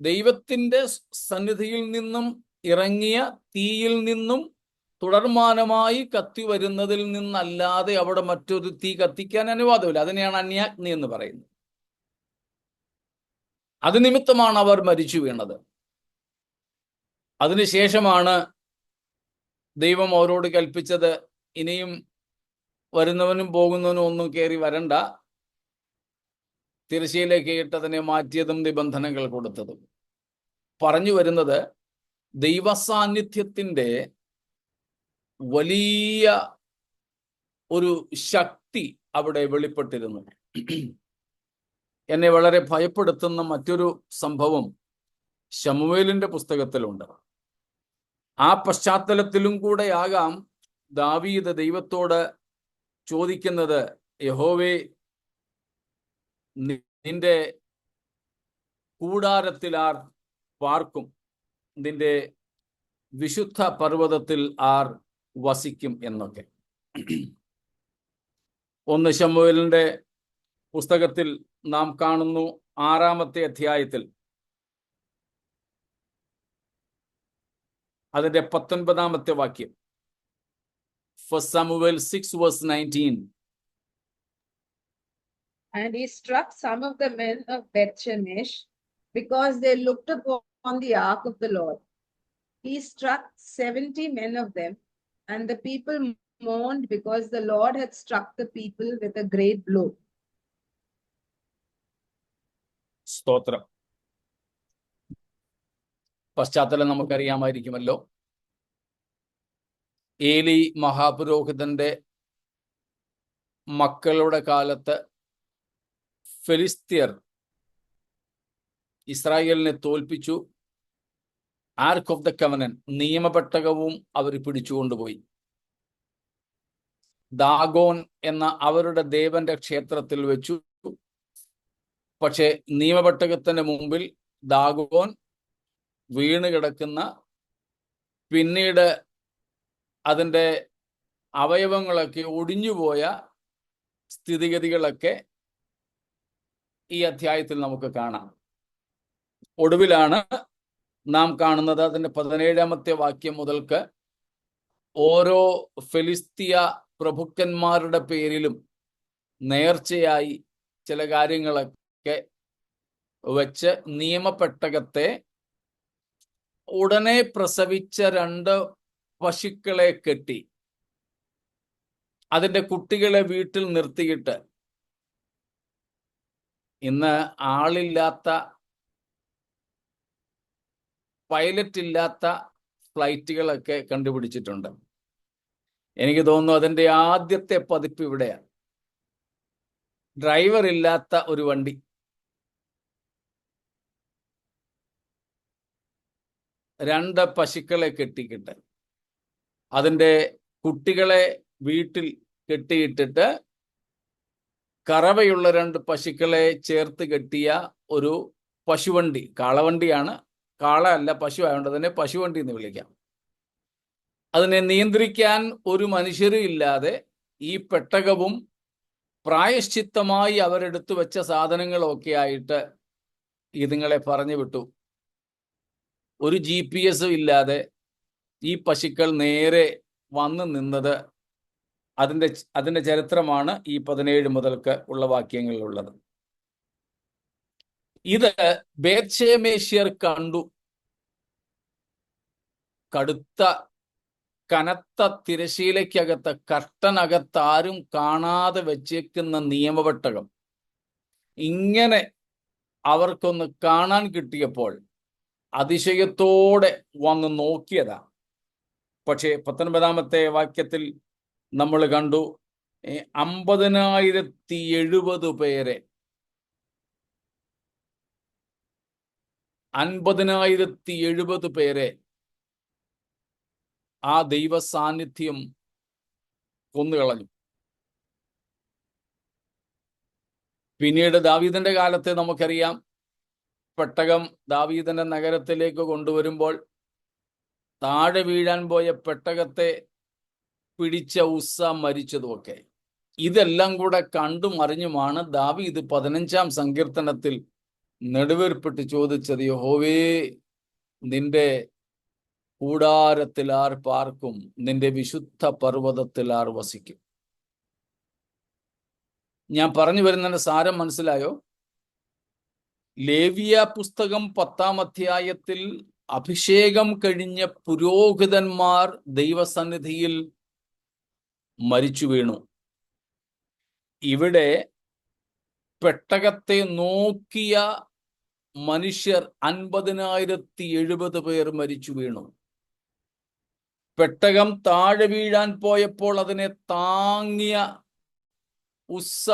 ദൈവത്തിൻ്റെ സന്നിധിയിൽ നിന്നും ഇറങ്ങിയ തീയിൽ നിന്നും തുടർമാനമായി കത്തി വരുന്നതിൽ നിന്നല്ലാതെ അവിടെ മറ്റൊരു തീ കത്തിക്കാൻ അനുവാദമില്ല. അതിനെയാണ് അന്യാഗ്നി എന്ന് പറയുന്നത്. അത് നിമിത്തമാണ് അവർ മരിച്ചു വീണത്. അതിനുശേഷമാണ് ദൈവം അവരോട് കൽപ്പിച്ചത്, ഇനിയും വരുന്നവനും പോകുന്നവനും ഒന്നും കയറി വരണ്ട, തിരശ്ശീലയ്ക്ക് ഇട്ടതിനെ മാറ്റിയതും നിബന്ധനകൾ കൊടുത്തതും. പറഞ്ഞു വരുന്നത്, ദൈവസാന്നിധ്യത്തിൻ്റെ വലിയ ഒരു ശക്തി അവിടെ വെളിപ്പെട്ടിരുന്നു. എന്നെ വളരെ ഭയപ്പെടുത്തുന്ന മറ്റൊരു സംഭവം ശമൂവേലിന്റെ പുസ്തകത്തിലുണ്ട്. ആ പശ്ചാത്തലത്തിലും കൂടെ ആകാം ദാവീദ് ദൈവത്തോട് ചോദിക്കുന്നത്, യഹോവേ, നിന്റെ കൂടാരത്തിൽ ആർ പാർക്കും, നിന്റെ വിശുദ്ധ പർവ്വതത്തിൽ ആർ വസിക്കും എന്നൊക്കെ. 1 ശമൂവേലിന്റെ പുസ്തകത്തിൽ നാം കാണുന്നു, 6-ാമത്തെ അധ്യായത്തിൽ അതിന്റെ 19-ാമത്തെ വാക്യം. 1 Samuel 6:19. And he struck some of the men of Bethshemesh because they looked upon the ark of the Lord. He struck 70 men of them, and the people mourned because the Lord had struck the people with a great blow. സ്തോത്രം. പശ്ചാത്തലം നമുക്കറിയാമായിരിക്കുമല്ലോ. ഏലി മഹാപുരോഹിതന്റെ മക്കളുടെ കാലത്ത് ഫെലിസ്ത്യർ ഇസ്രായേലിനെ തോൽപ്പിച്ചു. Ark of the covenant, നിയമപെട്ടകവും അവർ പിടിച്ചുകൊണ്ടുപോയി. ദാഗോൻ എന്ന അവരുടെ ദേവന്റെ ക്ഷേത്രത്തിൽ വെച്ചു. പക്ഷെ നിയമപെട്ടകത്തിന് മുമ്പിൽ ദാഗോൻ വീണ് കിടക്കുന്ന, പിന്നീട് അതിൻ്റെ അവയവങ്ങളൊക്കെ ഒടിഞ്ഞുപോയ സ്ഥിതിഗതികളൊക്കെ ഈ അധ്യായത്തിൽ നമുക്ക് കാണാം. ഒടുവിലാണ് നാം കാണുന്നത്, അതിൻ്റെ 17-ാമത്തെ വാക്യം മുതൽക്ക് ഓരോ ഫെലിസ്തീയ പ്രഭുക്കന്മാരുടെ പേരിലും നേർച്ചയായി ചില കാര്യങ്ങളൊക്കെ വെച്ച് നിയമപെട്ടകത്തെ ഉടനെ പ്രസവിച്ച 2 പശുക്കളെ കെട്ടി അതിൻ്റെ കുട്ടികളെ വീട്ടിൽ നിർത്തിയിട്ട്, ഇന്ന് ആളില്ലാത്ത, പൈലറ്റ് ഇല്ലാത്ത ഫ്ലൈറ്റുകളൊക്കെ കണ്ടുപിടിച്ചിട്ടുണ്ട്. എനിക്ക് തോന്നുന്നു അതിൻ്റെ ആദ്യത്തെ പതിപ്പ് ഇവിടെയാണ്. ഡ്രൈവർ ഇല്ലാത്ത ഒരു വണ്ടി. രണ്ട് പശുക്കളെ കെട്ടിക്കിട്ട് അതിൻ്റെ കുട്ടികളെ വീട്ടിൽ കെട്ടിയിട്ടിട്ട് കറവയുള്ള 2 പശുക്കളെ ചേർത്ത് കെട്ടിയ ഒരു പശുവണ്ടി, കാളവണ്ടിയാണ്, കാള അല്ല, പശു ആയതുകൊണ്ട് തന്നെ പശുവണ്ടി എന്ന് വിളിക്കാം. അതിനെ നിയന്ത്രിക്കാൻ ഒരു മനുഷ്യരും ഇല്ലാതെ ഈ പെട്ടകവും പ്രായശ്ചിത്തമായി അവരെടുത്തു വെച്ച സാധനങ്ങളൊക്കെ ആയിട്ട് ഇതുങ്ങളെ പറഞ്ഞു വിട്ടു. ഒരു GPS ഇല്ലാതെ ഈ പശുക്കൾ നേരെ വന്നു നിന്നത് അതിന്റെ ചരിത്രമാണ് ഈ 17 മുതൽക്ക് ഉള്ള വാക്യങ്ങളിലുള്ളത്. ഇത് ബേത്ശേമേശ്യർ കണ്ടു. കനത്ത തിരശീലയ്ക്കകത്ത്, കർട്ടനകത്ത് ആരും കാണാതെ വെച്ചേക്കുന്ന നിയമപെട്ടകം ഇങ്ങനെ അവർക്കൊന്ന് കാണാൻ കിട്ടിയപ്പോൾ അതിശയത്തോടെ വന്ന് നോക്കിയതാ. പക്ഷേ 19-ാമത്തെ വാക്യത്തിൽ നമ്മൾ കണ്ടു 50,070 പേരെ 50,070 പേരെ ആ ദൈവ സാന്നിധ്യം കൊന്നുകളഞ്ഞു. പിന്നീട് ദാവീദിന്റെ കാലത്തെ നമുക്കറിയാം, പെട്ടകം ദാവീദിന്റെ നഗരത്തിലേക്ക് കൊണ്ടുവരുമ്പോൾ താഴെ വീഴാൻ പോയ പെട്ടകത്തെ പിടിച്ച ഉസ്സ മരിച്ചതുമൊക്കെ. ഇതെല്ലാം കൂടെ കണ്ടും അറിഞ്ഞുമാണ് ദാവീദ് 15-ാം സങ്കീർത്തനത്തിൽ നെടുവേർപ്പെട്ട് ചോദിച്ചത്, യഹോവേ, നിന്റെ കൂടാരത്തിൽ ആർ പാർക്കും, നിന്റെ വിശുദ്ധ പർവ്വതത്തിൽ ആർ വസിക്കും. ഞാൻ പറഞ്ഞു വരുന്നതിന്റെ സാരം മനസ്സിലായോ? ലേവ്യ പുസ്തകം 10-ാം അധ്യായത്തിൽ അഭിഷേകം കഴിഞ്ഞ പുരോഹിതന്മാർ ദൈവസന്നിധിയിൽ മരിച്ചു വീണു. ഇവിടെ പെട്ടകത്തെ നോക്കിയ മനുഷ്യർ 50,070 പേർ മരിച്ചു വീണു. പെട്ടകം താഴെ വീഴാൻ പോയപ്പോൾ അതിനെ താങ്ങിയ ഉസ്സ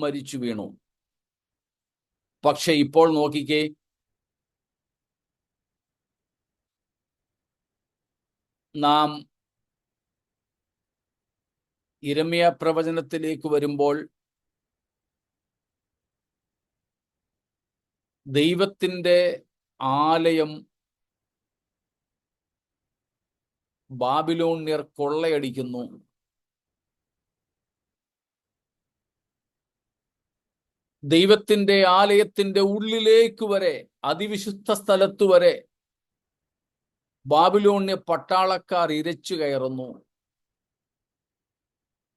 മരിച്ചു വീണു. പക്ഷെ ഇപ്പോൾ നോക്കിക്കേ, നാം യിരെമ്യാ പ്രവചനത്തിലേക്ക് വരുമ്പോൾ ദൈവത്തിൻ്റെ ആലയം ബാബിലോണ്യർ കൊള്ളയടിക്കുന്നു. ദൈവത്തിൻ്റെ ആലയത്തിൻ്റെ ഉള്ളിലേക്ക് വരെ, അതിവിശുദ്ധ സ്ഥലത്തു വരെ ബാബിലോണ്യ പട്ടാളക്കാർ ഇരച്ചു കയറുന്നു.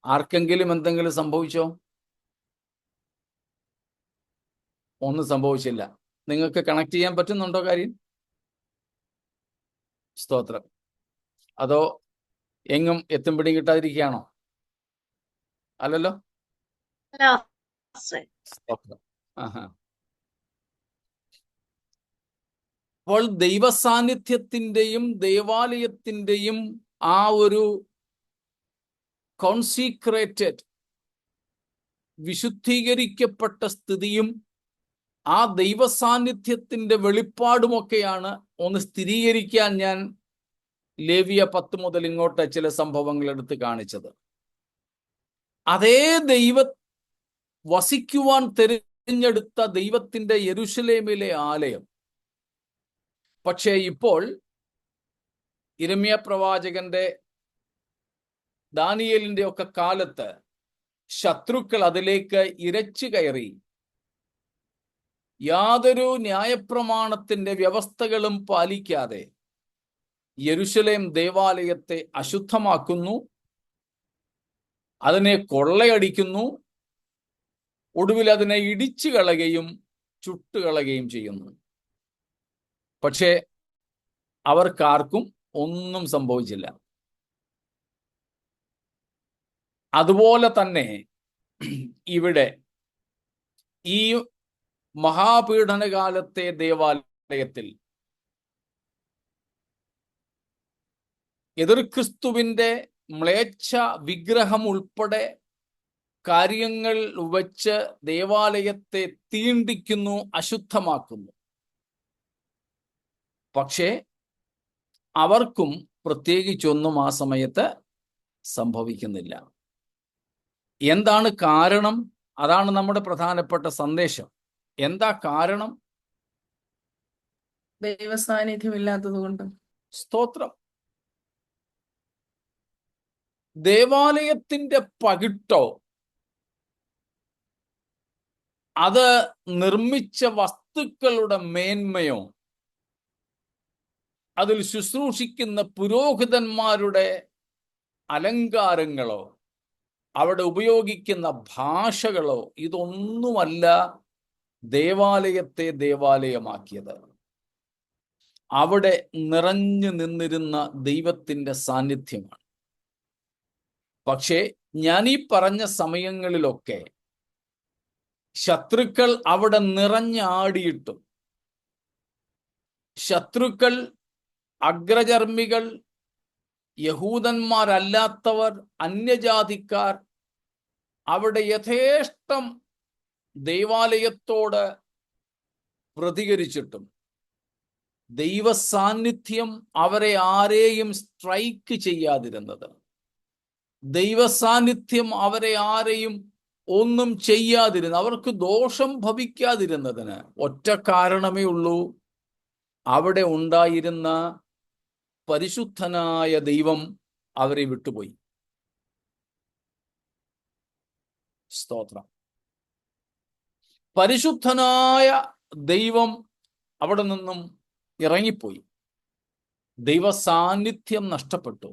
ആർക്കെങ്കിലും എന്തെങ്കിലും സംഭവിച്ചോ? ഒന്നും സംഭവിച്ചില്ല. നിങ്ങൾക്ക് കണക്ട് ചെയ്യാൻ പറ്റുന്നുണ്ടോ കാര്യം? സ്തോത്രം. അതോ എങ്ങും എത്തും പിടിയും കിട്ടാതിരിക്കുകയാണോ? അല്ലല്ലോ. സ്തോത്രം. അപ്പോൾ ദൈവസാന്നിധ്യത്തിൻ്റെയും ദേവാലയത്തിൻ്റെയും ആ ഒരു കോൺസീക്രേറ്റഡ്, വിശുദ്ധീകരിക്കപ്പെട്ട സ്ഥിതിയും ആ ദൈവസാന്നിധ്യത്തിൻ്റെ വെളിപ്പാടുമൊക്കെയാണ് ഒന്ന് സ്ഥിരീകരിക്കാൻ ഞാൻ ലേവ്യ 10 മുതൽ ഇങ്ങോട്ട് ചില സംഭവങ്ങൾ എടുത്ത് കാണിച്ചത്. അതേ വസിക്കുവാൻ തിരഞ്ഞെടുത്ത ദൈവത്തിൻ്റെ യെരുശലേമിലെ ആലയം പക്ഷേ ഇപ്പോൾ യിരെമ്യാ പ്രവാചകന്റെ, ദാനിയേലിന്റെ ഒക്കെ കാലത്ത് ശത്രുക്കൾ അതിലേക്ക് ഇരച്ചു കയറി യാതൊരു ന്യായപ്രമാണത്തിന്റെ വ്യവസ്ഥകളും പാലിക്കാതെ യെരുശലേം ദേവാലയത്തെ അശുദ്ധമാക്കുന്നു, അതിനെ കൊള്ളയടിക്കുന്നു, ഒടുവിൽ അതിനെ ഇടിച്ചു കളയുകയും ചുട്ടുകളയുകയും ചെയ്യുന്നു. പക്ഷേ അവർക്കാർക്കും ഒന്നും സംഭവിച്ചില്ല. അതുപോലെ തന്നെ ഇവിടെ ഈ മഹാപീഡനകാലത്തെ ദേവാലയത്തിൽ എതിർ ക്രിസ്തുവിന്റെ മ്ലേച്ഛ വിഗ്രഹം ഉൾപ്പെടെ കാര്യങ്ങൾ വച്ച് ദേവാലയത്തെ തീണ്ടിക്കുന്നു, അശുദ്ധമാക്കുന്നു. പക്ഷേ അവർക്കും പ്രത്യേകിച്ചൊന്നും ആ സമയത്ത് സംഭവിക്കുന്നില്ല. എന്താണ് കാരണം? അതാണ് നമ്മുടെ പ്രധാനപ്പെട്ട സന്ദേശം. എന്താ കാരണം? ദൈവ സാന്നിധ്യം ഇല്ലാത്തത് കൊണ്ട്. സ്തോത്രം. ദേവാലയത്തിന്റെ പകിട്ടോ അത് നിർമ്മിച്ച വസ്തുക്കളുടെ മേന്മയോ അതിൽ ശുശ്രൂഷിക്കുന്ന പുരോഹിതന്മാരുടെ അലങ്കാരങ്ങളോ അവിടെ ഉപയോഗിക്കുന്ന ഭാഷകളോ ഇതൊന്നുമല്ല ദേവാലയത്തെ ദേവാലയമാക്കിയത്. അവിടെ നിറഞ്ഞു നിന്നിരുന്ന ദൈവത്തിന്റെ സാന്നിധ്യമാണ്. പക്ഷേ ഞാൻ ഈ പറഞ്ഞ സമയങ്ങളിലൊക്കെ ശത്രുക്കൾ അവിടെ നിറഞ്ഞാടിയിട്ടും, ശത്രുക്കൾ, അഗ്രചർമ്മികൾ, യഹൂദന്മാരല്ലാത്തവർ, അന്യജാതിക്കാർ അവിടെ യഥേഷ്ടം ദൈവാലയത്തോട് പ്രതികരിച്ചിട്ടും ദൈവ സാന്നിധ്യം അവരെ ആരെയും സ്ട്രൈക്ക് ചെയ്യാതിരുന്നത്, ദൈവ സാന്നിധ്യം അവരെ ആരെയും ഒന്നും ചെയ്യാതിരുന്നത്, അവർക്ക് ദോഷം ഭവിക്കാതിരുന്നതിന് ഒറ്റ കാരണമേ ഉള്ളൂ. അവിടെ ഉണ്ടായിരുന്ന പരിശുദ്ധനായ ദൈവം അവരെ വിട്ടുപോയി. സ്തോത്രം. പരിശുദ്ധനായ ദൈവം അവിടെ നിന്നും ഇറങ്ങിപ്പോയി. ദൈവ സാന്നിധ്യം നഷ്ടപ്പെട്ടു.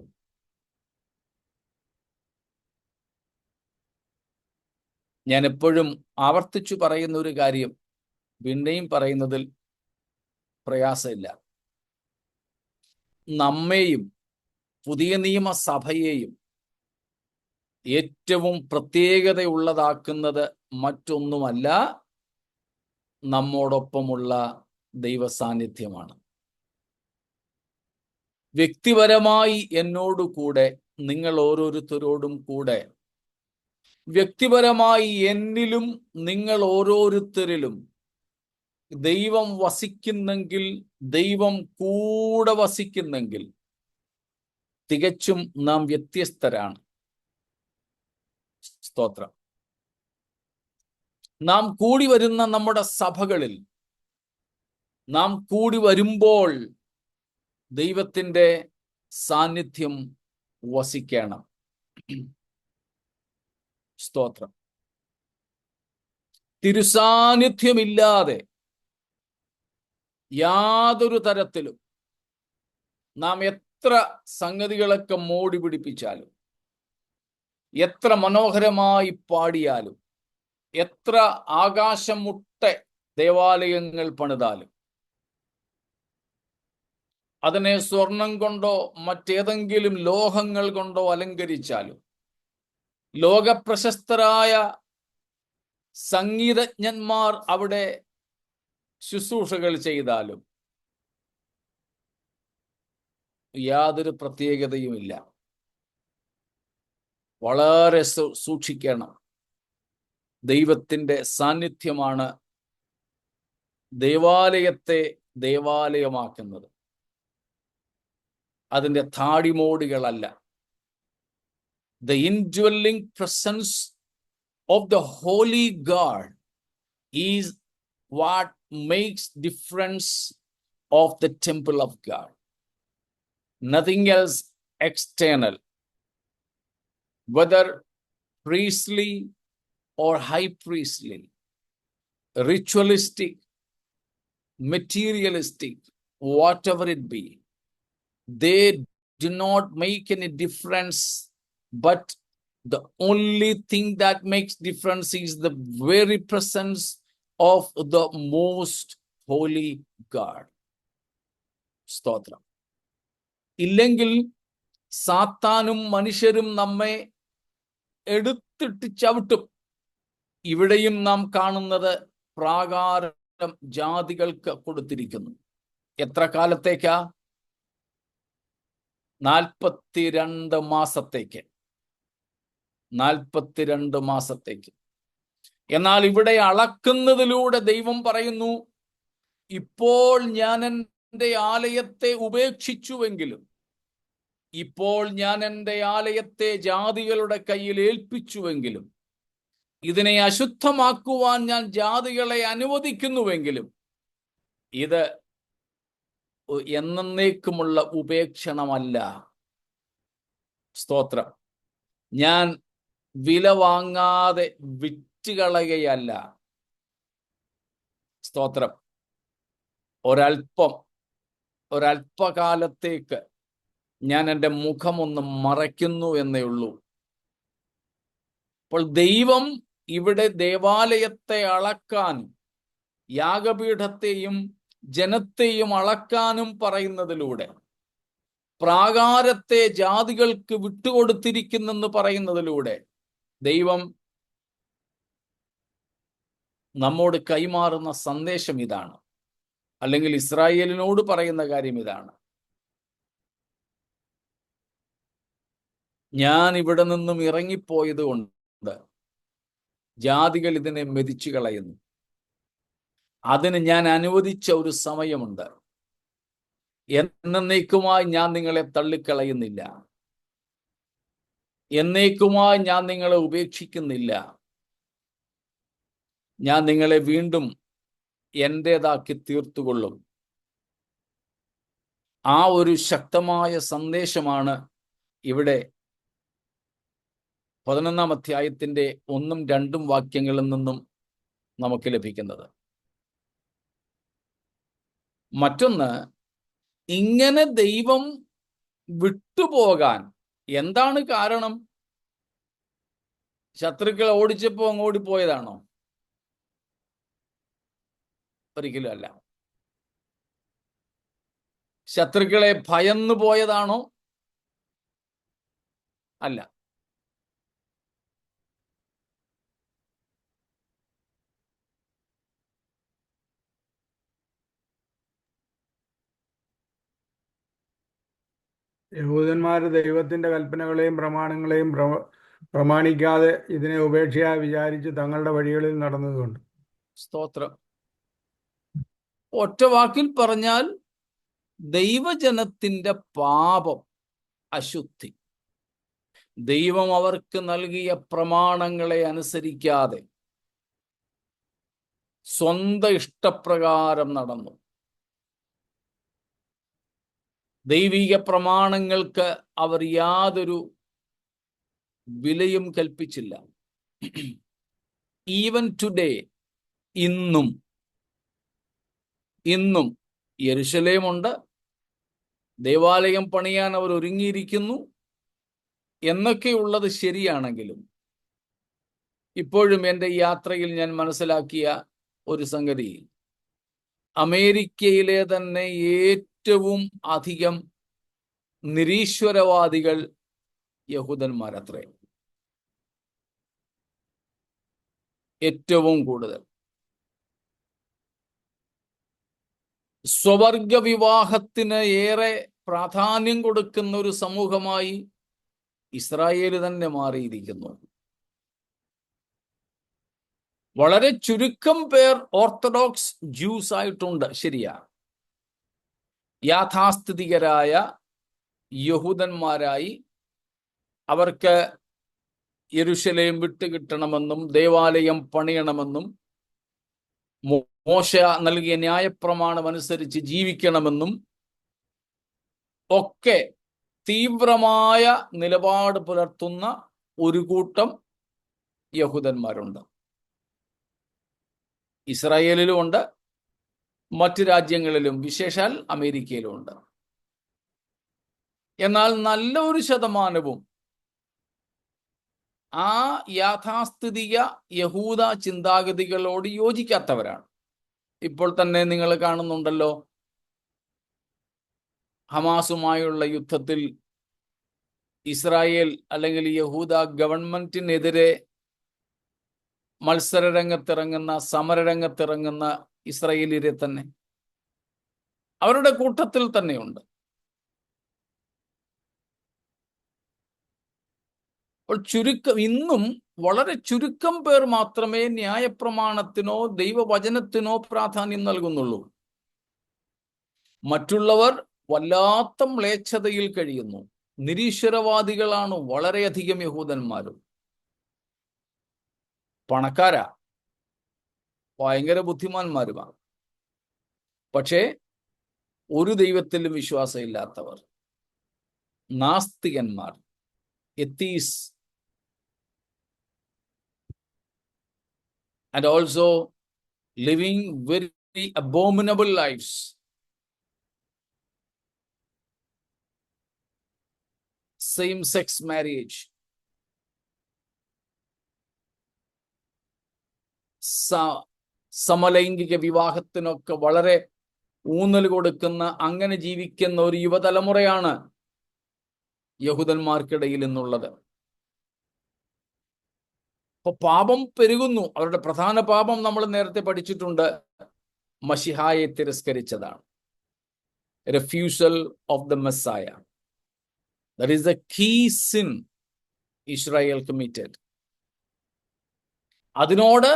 ഞാൻ എപ്പോഴും ആവർത്തിച്ചു പറയുന്ന ഒരു കാര്യം, പിന്നെയും പറയുന്നതിൽ പ്രയാസമില്ല. നമ്മെയും പുതിയ നിയമസഭയെയും ഏറ്റവും പ്രത്യേകതയുള്ളതാക്കുന്നത് മറ്റൊന്നുമല്ല, നമ്മോടൊപ്പമുള്ള ദൈവ സാന്നിധ്യമാണ്. വ്യക്തിപരമായി എന്നോട് കൂടെ, നിങ്ങൾ ഓരോരുത്തരോടും കൂടെ, വ്യക്തിപരമായി എന്നിലും നിങ്ങൾ ഓരോരുത്തരിലും ദൈവം വസിക്കുന്നെങ്കിൽ, ദൈവം കൂടെ വസിക്കുന്നെങ്കിൽ തികച്ചും നാം വ്യത്യസ്തരാണ്. സ്തോത്രം. നാം കൂടി വരുന്ന നമ്മുടെ സഭകളിൽ നാം കൂടി വരുമ്പോൾ ദൈവത്തിൻ്റെ സാന്നിധ്യം വസിക്കണം. സ്തോത്രം. തിരുസാന്നിധ്യമില്ലാതെ യാതൊരു തരത്തിലും നാം എത്ര സംഗതികളൊക്കെ മോടി പിടിപ്പിച്ചാലും, എത്ര മനോഹരമായി പാടിയാലും, എത്ര ആകാശം മുട്ട ദേവാലയങ്ങൾ പണിതാലും, അതിനെ സ്വർണം കൊണ്ടോ മറ്റേതെങ്കിലും ലോഹങ്ങൾ കൊണ്ടോ അലങ്കരിച്ചാലും, ലോകപ്രശസ്തരായ സംഗീതജ്ഞന്മാർ അവിടെ ശുശ്രൂഷകൾ ചെയ്താലും യാതൊരു പ്രത്യേകതയുമില്ല. വളരെ സൂക്ഷിക്കണം. ദൈവത്തിൻ്റെ സാന്നിധ്യമാണ് ദേവാലയത്തെ ദേവാലയമാക്കുന്നത്, അതിൻ്റെ താടിമോടികളല്ല. The indwelling presence of the holy God is what makes difference of the temple of God. Nothing else external, whether priestly or high priestly, ritualistic, materialistic, whatever it be, they do not make any difference. But the only thing that makes difference is the very presence of the most holy God. സ്തോത്രം. ഇല്ലെങ്കിൽ സാത്താനും മനുഷ്യരും നമ്മെ എടുത്തിട്ട് ചവിട്ടും. ഇവിടെയും നാം കാണുന്നത് പ്രാകാരം ജാതികൾക്ക് കൊടുത്തിരിക്കുന്നു. എത്ര കാലത്തേക്കാ? 42 മാസത്തേക്ക്. 42 മാസത്തേക്ക്. എന്നാൽ ഇവിടെ അളക്കുന്നതിലൂടെ ദൈവം പറയുന്നു, ഇപ്പോൾ ഞാൻ എൻ്റെ ആലയത്തെ ഉപേക്ഷിച്ചുവെങ്കിലും, ഇപ്പോൾ ഞാൻ എൻ്റെ ആലയത്തെ ജാതികളുടെ കയ്യിൽ ഏൽപ്പിച്ചുവെങ്കിലും, ഇതിനെ അശുദ്ധമാക്കുവാൻ ഞാൻ ജാതികളെ അനുവദിക്കുന്നുവെങ്കിലും, ഇത് എന്നേക്കുമുള്ള ഉപേക്ഷണമല്ല. സ്തോത്രം. ഞാൻ വില വാങ്ങാതെ വിറ്റുകളയുകയല്ല. സ്തോത്രം. ഒരല്പകാലത്തേക്ക് ഞാൻ എൻ്റെ മുഖമൊന്ന് മറയ്ക്കുന്നു എന്നേ ഉള്ളൂ. അപ്പോൾ ദൈവം ഇവിടെ ദേവാലയത്തെ അളക്കാനും യാഗപീഠത്തെയും ജനത്തെയും അളക്കാനും പറയുന്നതിലൂടെ, പ്രാകാരത്തെ ജാതികൾക്ക് വിട്ടുകൊടുത്തിരിക്കുന്നെന്ന് പറയുന്നതിലൂടെ ദൈവം നമ്മോട് കൈമാറുന്ന സന്ദേശം ഇതാണ്. അല്ലെങ്കിൽ ഇസ്രായേലിനോട് പറയുന്ന കാര്യം ഇതാണ്: ഞാൻ ഇവിടെ നിന്നും ഇറങ്ങിപ്പോയത് കൊണ്ട് ജാതികൾ ഇതിനെ മെതിച്ചു കളയുന്നു. അതിന് ഞാൻ അനുവദിച്ച ഒരു സമയമുണ്ട്. എന്നേക്കുമായി ഞാൻ നിങ്ങളെ തള്ളിക്കളയുന്നില്ല. എന്നേക്കുമായി ഞാൻ നിങ്ങളെ ഉപേക്ഷിക്കുന്നില്ല. ഞാൻ നിങ്ങളെ വീണ്ടും എൻ്റേതാക്കി തീർത്തുകൊള്ളും. ആ ഒരു ശക്തമായ സന്ദേശമാണ് ഇവിടെ 11-ാം അധ്യായത്തിന്റെ 1ഉം 2ഉം വാക്യങ്ങളിൽ നിന്നും നമുക്ക് ലഭിക്കുന്നത്. മറ്റൊന്ന്, ഇങ്ങനെ ദൈവം വിട്ടുപോകാൻ എന്താണ് കാരണം? ശത്രുക്കളെ ഓടിച്ചപ്പോ അങ്ങോടിപ്പോയതാണോ? ഒരിക്കലും അല്ല. ശത്രുക്കളെ ഭയന്നു പോയതാണോ? അല്ല. യഹൂദന്മാർ ദൈവത്തിന്റെ കൽപ്പനകളെയും പ്രമാണങ്ങളെയും പ്രമാണിക്കാതെ ഇതിനെ ഉപേക്ഷയായി വിചാരിച്ച് തങ്ങളുടെ വഴികളിൽ നടന്നതുകൊണ്ട്. സ്തോത്രം. ഒറ്റ വാക്കിൽ പറഞ്ഞാൽ ദൈവജനത്തിന്റെ പാപം, അശുദ്ധി, ദൈവം അവർക്ക് നൽകിയ പ്രമാണങ്ങളെ അനുസരിക്കാതെ സ്വന്തം ഇഷ്ടപ്രകാരം നടന്നു. ദൈവിക പ്രമാണങ്ങൾക്ക് അവർ യാതൊരു വിലയും കൽപ്പിച്ചില്ല. ഈവൻ ടുഡേ, ഇന്നും യെരുശലേമുണ്ട്, ദേവാലയം പണിയാൻ അവർ ഒരുങ്ങിയിരിക്കുന്നു എന്നൊക്കെയുള്ളത് ശരിയാണെങ്കിലും ഇപ്പോഴും എൻ്റെ യാത്രയിൽ ഞാൻ മനസ്സിലാക്കിയ ഒരു സംഗതി, അമേരിക്കയിലെ തന്നെ ഏറ്റവും അധികം നിരീശ്വരവാദികൾ യഹൂദന്മാരത്രേ. ഏറ്റവും കൂടുതൽ സ്വവർഗ വിവാഹത്തിന് ഏറെ പ്രാധാന്യം കൊടുക്കുന്ന ഒരു സമൂഹമായി ഇസ്രായേൽ തന്നെ മാറിയിരിക്കുന്നു. വളരെ ചുരുക്കം പേർ ഓർത്തഡോക്സ് ജ്യൂസ് ആയിട്ടുണ്ട്, ശരിയാ. യാഥാസ്ഥിതികരായ യഹൂദന്മാരായി അവർക്ക് യെരുശലേം വിട്ടുകിട്ടണമെന്നും ദേവാലയം പണിയണമെന്നും മോശ നൽകിയ ന്യായപ്രമാണം അനുസരിച്ച് ജീവിക്കണമെന്നും ഒക്കെ തീവ്രമായ നിലപാട് പുലർത്തുന്ന ഒരു കൂട്ടം യഹൂദന്മാരുണ്ട്. ഇസ്രായേലിലും ഉണ്ട്, മറ്റു രാജ്യങ്ങളിലും, വിശേഷാൽ അമേരിക്കയിലും ഉണ്ട്. എന്നാൽ നല്ല ഒരു ശതമാനവും ആ യാഥാസ്ഥിതിക യഹൂദ ചിന്താഗതികളോട് യോജിക്കാത്തവരാണ്. ഇപ്പോൾ തന്നെ നിങ്ങൾ കാണുന്നുണ്ടല്ലോ, ഹമാസുമായുള്ള യുദ്ധത്തിൽ ഇസ്രായേൽ അല്ലെങ്കിൽ യഹൂദ ഗവൺമെന്റിനെതിരെ മത്സരരംഗത്തിറങ്ങുന്ന, സമരരംഗത്തിറങ്ങുന്ന ഇസ്രായേലിയരെ തന്നെ അവരുടെ കൂട്ടത്തിൽ തന്നെയുണ്ട്. അപ്പോൾ ഇന്നും വളരെ ചുരുക്കം പേർ മാത്രമേ ന്യായപ്രമാണത്തിനോ ദൈവവചനത്തിനോ പ്രാധാന്യം നൽകുന്നുള്ളൂ. മറ്റുള്ളവർ വല്ലാത്ത മ്ലേച്ഛതയിൽ കഴിയുന്നു. നിരീശ്വരവാദികളാണ് വളരെയധികം യഹൂദന്മാരും. പണക്കാരാ, ഭയങ്കര ബുദ്ധിമാന്മാരുമാണ്. പക്ഷേ ഒരു ദൈവത്തിലും വിശ്വാസമില്ലാത്തവർ, നാസ്തികന്മാർ, എത്തീസ്, and also living very abominable lives. Same-sex marriage, സമലൈംഗിക വിവാഹത്തിനൊക്കെ വളരെ ഊന്നൽ കൊടുക്കുന്ന, അങ്ങനെ ജീവിക്കുന്ന ഒരു യുവതലമുറയാണ് യഹൂദന്മാർക്കിടയിൽ നിന്നുള്ളത്. അപ്പൊ പാപം പെരുകുന്നു. അവരുടെ പ്രധാന പാപം നമ്മൾ നേരത്തെ പഠിച്ചിട്ടുണ്ട്, മശിഹായെ തിരസ്കരിച്ചതാണ്. refusal of the Messiah. That is the key sin Israel committed. അതിനോട്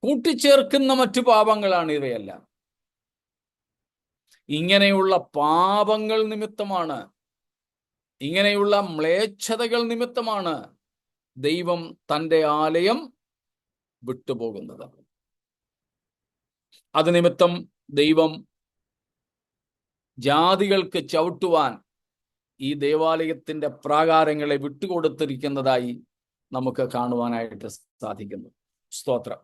കൂട്ടിച്ചേർക്കുന്ന മറ്റു പാപങ്ങളാണ് ഇവയെല്ലാം. ഇങ്ങനെയുള്ള പാപങ്ങൾ നിമിത്തമാണ്, ഇങ്ങനെയുള്ള മ്ലേച്ഛതകൾ നിമിത്തമാണ് ദൈവം തൻ്റെ ആലയം വിട്ടുപോകുന്നത്. അത് നിമിത്തം ദൈവം ജാതികൾക്ക് ചവിട്ടുവാൻ ഈ ദേവാലയത്തിന്റെ പ്രാകാരങ്ങളെ വിട്ടുകൊടുത്തിരിക്കുന്നതായി നമുക്ക് കാണുവാനായിട്ട് സാധിക്കുന്നു. സ്തോത്രം.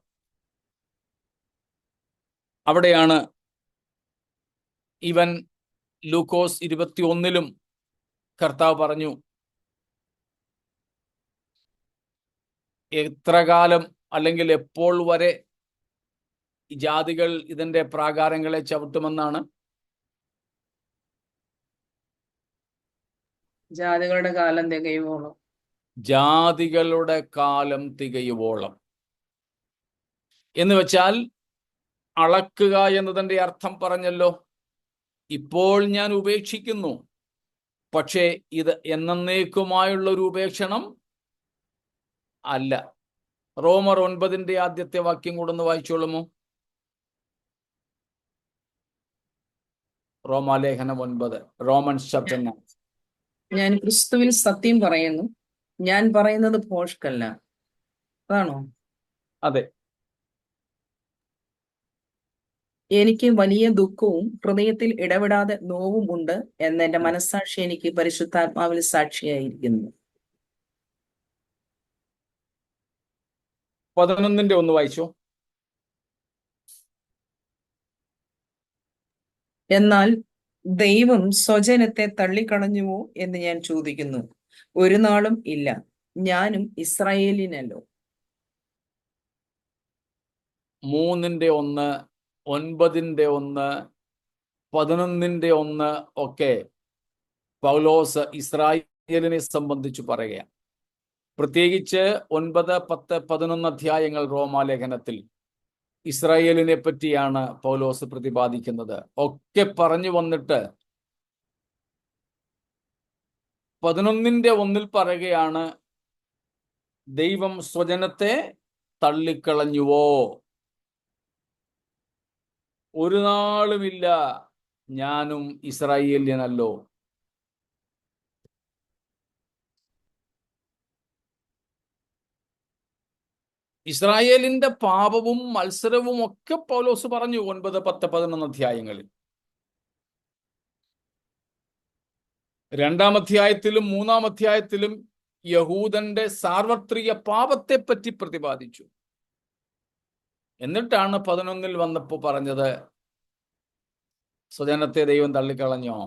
അവിടെയാണ് ഇവൻ ലൂക്കോസ് 21 കർത്താവ് പറഞ്ഞു, എത്ര കാലം അല്ലെങ്കിൽ എപ്പോൾ വരെ ഈ ജാതികൾ ഇതിന്റെ പ്രാകാരങ്ങളെ ചവിട്ടുമെന്നാണ്? ജാതികളുടെ കാലം തികയുവോളം. ജാതികളുടെ കാലം തികയുവോളം എന്ന് വെച്ചാൽ അളക്കുക എന്നതിന്റെ അർത്ഥം പറഞ്ഞല്ലോ. ഇപ്പോൾ ഞാൻ ഉപേക്ഷിക്കുന്നു, പക്ഷേ ഇത് എന്നേക്കുമായുള്ള ഒരു ഉപേക്ഷണം അല്ല. റോമർ 9 ആദ്യത്തെ വാക്യം കൂടെ ഒന്ന് വായിച്ചോളുമോ? റോമാലേഖനം 9, റോമൻസ് ചാപ്റ്റർ 9. ഞാൻ ക്രിസ്തുവിൽ സത്യം പറയുന്നു, ഞാൻ പറയുന്നത് ഭോഷ്കല്ല. അതാണോ? അതെ. എനിക്ക് വലിയ ദുഃഖവും ഹൃദയത്തിൽ ഇടപെടാതെ നോവും ഉണ്ട് എന്ന് എന്റെ മനസ്സാക്ഷി എനിക്ക് പരിശുദ്ധാത്മാവിൽ സാക്ഷിയായിരിക്കുന്നു. 11 ഒന്ന് വായിച്ചോ. എന്നാൽ ദൈവം സ്വജനത്തെ തള്ളിക്കളഞ്ഞുവോ എന്ന് ഞാൻ ചോദിക്കുന്നു. ഒരു നാളും ഇല്ല. ഞാനും ഇസ്രായേലിനല്ലോ. 3:1, 9:1, 11:1 ഒക്കെ പൗലോസ് ഇസ്രായേലിനെ സംബന്ധിച്ച് പറയുക. പ്രത്യേകിച്ച് 9, 10, 11 അധ്യായങ്ങൾ റോമാലേഖനത്തിൽ ഇസ്രായേലിനെ പറ്റിയാണ് പൗലോസ് പ്രതിപാദിക്കുന്നത്. ഒക്കെ പറഞ്ഞു വന്നിട്ട് 11:1 പറയുകയാണ്, ദൈവം സ്വജനത്തെ തള്ളിക്കളഞ്ഞുവോ? ഒരു നാളുമില്ല, ഞാനും ഇസ്രായേലിനല്ലോ. ഇസ്രായേലിന്റെ പാപവും മത്സരവും ഒക്കെ പൗലോസ് പറഞ്ഞു 9, 10, 11 അധ്യായങ്ങളിൽ. 2-ാം അധ്യായത്തിലും 3-ാം അധ്യായത്തിലും യഹൂദന്റെ സാർവത്രിക പാപത്തെ പറ്റി പ്രതിപാദിച്ചു. എന്നിട്ടാണ് 11 വന്നപ്പോ പറഞ്ഞത്, സ്വജനത്തെ ദൈവം തള്ളിക്കളഞ്ഞോ?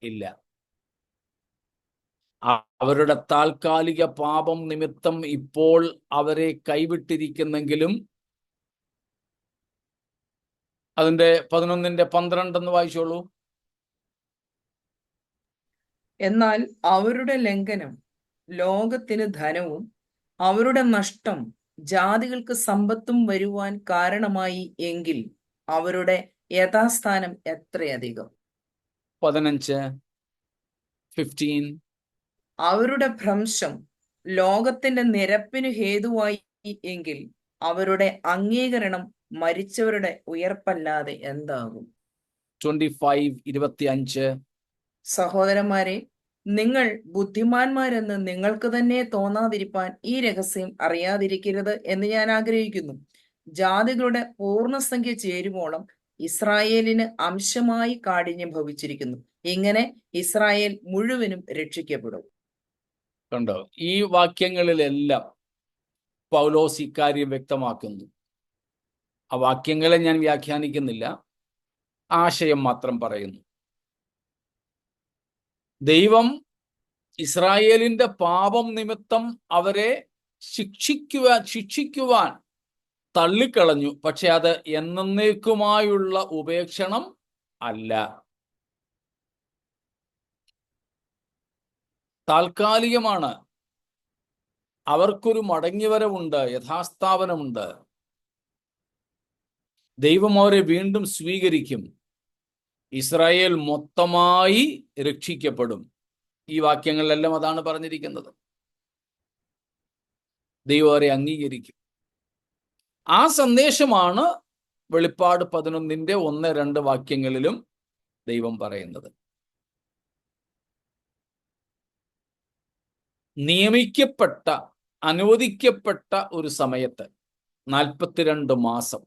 ഇല്ല. അവരുടെ താൽക്കാലിക പാപം നിമിത്തം ഇപ്പോൾ അവരെ കൈവിട്ടിരിക്കുന്നെങ്കിലും, അതിന്റെ 11:12 വായിച്ചോളൂ. എന്നാൽ അവരുടെ ലംഘനം ലോകത്തിന് ധനവും അവരുടെ നഷ്ടം ജാതികൾക്ക് സമ്പത്തും വരുവാൻ കാരണമായി എങ്കിൽ അവരുടെ യഥാസ്ഥാനം എത്രയധികം. 15. അവരുടെ ഭ്രംശം ലോകത്തിന്റെ നിരപ്പിന് ഹേതുവായി എങ്കിൽ അവരുടെ അംഗീകരണം മരിച്ചവരുടെ ഉയർപ്പല്ലാതെ എന്താകും. 25:25. സഹോദരന്മാരെ, നിങ്ങൾ ബുദ്ധിമാന്മാരെന്ന് നിങ്ങൾക്ക് തന്നെ തോന്നാതിരിപ്പാൻ ഈ രഹസ്യം അറിയാതിരിക്കരുത് എന്ന് ഞാൻ ആഗ്രഹിക്കുന്നു. ജാതികളുടെ പൂർണ്ണസംഖ്യ ചേരുവോളം ഇസ്രായേലിന് അംശമായി കാഠിന്യം ഭവിച്ചിരിക്കുന്നു. ഇങ്ങനെ ഇസ്രായേൽ മുഴുവനും രക്ഷിക്കപ്പെടും. കണ്ടോ? ഈ വാക്യങ്ങളിലെല്ലാം പൗലോസ് ഇക്കാര്യം വ്യക്തമാക്കുന്നു. ആ വാക്യങ്ങളെ ഞാൻ വ്യാഖ്യാനിക്കുന്നില്ല, ആശയം മാത്രം പറയുന്നു. ദൈവം ഇസ്രായേലിന്റെ പാപം നിമിത്തം അവരെ ശിക്ഷിക്കുവാൻ തള്ളിക്കളഞ്ഞു. പക്ഷെ അത് എന്നേക്കുമായുള്ള ഉപേക്ഷണം അല്ല, താൽക്കാലികമാണ്. അവർക്കൊരു മടങ്ങിവരവുണ്ട്, യഥാസ്ഥാപനമുണ്ട്. ദൈവം അവരെ വീണ്ടും സ്വീകരിക്കും. ഇസ്രായേൽ മൊത്തമായി രക്ഷിക്കപ്പെടും. ഈ വാക്യങ്ങളിലെല്ലാം അതാണ് പറഞ്ഞിരിക്കുന്നത്. ദൈവം അവരെ അംഗീകരിക്കും. ആ സന്ദേശമാണ് വെളിപ്പാട് 11-ന്റെ 1-2 വാക്യങ്ങളിലും ദൈവം പറയുന്നത്. നിയമിക്കപ്പെട്ട, അനുവദിക്കപ്പെട്ട ഒരു സമയത്ത് 42 മാസം,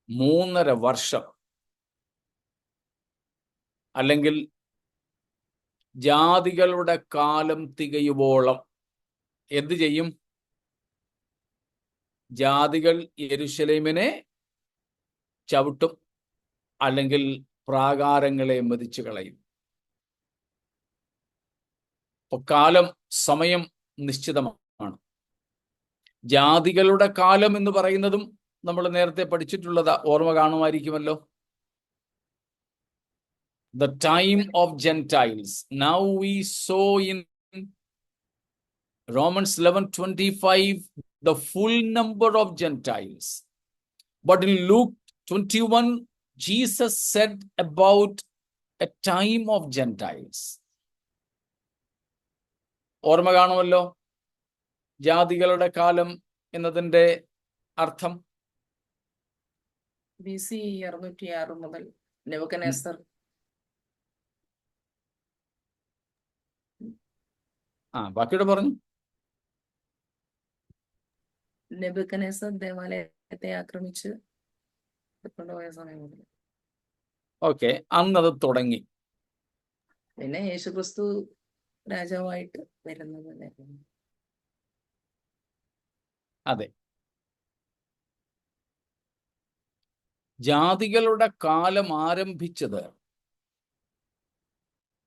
3.5 വർഷം, അല്ലെങ്കിൽ ജാതികളുടെ കാലം തികയുവോളം എന്ത് ചെയ്യും? ജാതികൾ യെരൂശലേമിനെ ചവിട്ടും, അല്ലെങ്കിൽ പ്രാകാരങ്ങളെ മെതിച്ചു കളയും. അപ്പൊ കാലം, സമയം നിശ്ചിതമാണ്. ജാതികളുടെ കാലം എന്ന് പറയുന്നതും നമ്മൾ നേരത്തെ പഠിച്ചിട്ടുള്ളതാ, ഓർമ്മ കാണുമായിരിക്കുമല്ലോ. The time of Gentiles. Now we saw in Romans 11:25 the full number of Gentiles. But in Luke 21, Jesus said about a time of Gentiles. ഓർമ്മ കാണുമല്ലോ ജാതികളുടെ കാലം എന്നതിൻ്റെ അർത്ഥം. BC 606 മുതൽ നെബൂഖദ്നേസർ ബാക്കിയുടെ പറഞ്ഞു. നെബൂഖദ്നേസർ ദേവാലയത്തെ ആക്രമിച്ച് കൊണ്ടുപോയ സമയം മുതൽ. ഓക്കെ, അന്നത് തുടങ്ങി. പിന്നെ യേശുക്രിസ്തു രാജാവായിട്ട് വരുന്നത്. അതെ, ജാതികളുടെ കാലം ആരംഭിച്ചത്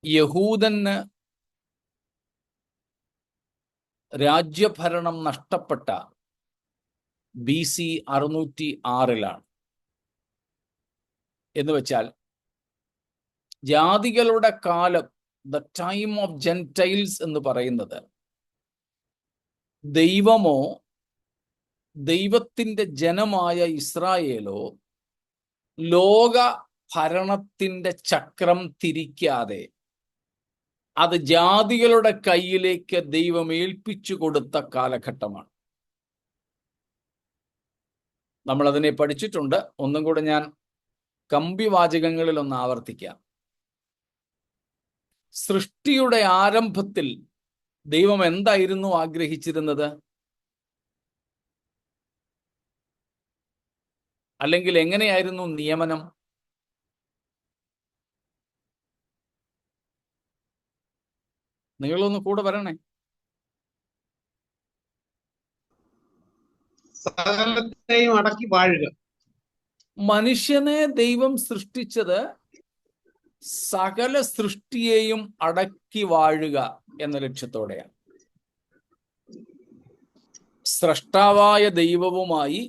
യഹൂദന് രാജ്യഭരണം നഷ്ടപ്പെട്ട BC 606 എന്ന് വെച്ചാൽ ജാതികളുടെ കാലം, ദ ടൈം ഓഫ് ജെന്റൈൽസ് എന്ന് പറയുന്നത് ദൈവമോ ദൈവത്തിന്റെ ജനമായ ഇസ്രായേലോ ലോക ഭരണത്തിന്റെ ചക്രം തിരിക്കാതെ അത് ജാതികളുടെ കയ്യിലേക്ക് ദൈവം ഏൽപ്പിച്ചു കൊടുത്ത കാലഘട്ടമാണ്. നമ്മൾ അതിനെ പഠിച്ചിട്ടുണ്ട്. ഒന്നും കൂടെ ഞാൻ കമ്പിവാചകങ്ങളിൽ ഒന്ന് ആവർത്തിക്കാം. സൃഷ്ടിയുടെ ആരംഭത്തിൽ ദൈവം എന്തായിരുന്നു ആഗ്രഹിച്ചിരുന്നത്? അല്ലെങ്കിൽ എങ്ങനെയായിരുന്നു നിയമനം? നിങ്ങളൊന്ന് കൂടെ വരണേ. സകലത്തെയും അടക്കി വാഴുക. മനുഷ്യനെ ദൈവം സൃഷ്ടിച്ചത് സകല സൃഷ്ടിയെയും അടക്കി വാഴുക എന്ന ലക്ഷ്യത്തോടെയാണ്. സ്രഷ്ടാവായ ദൈവവുമായി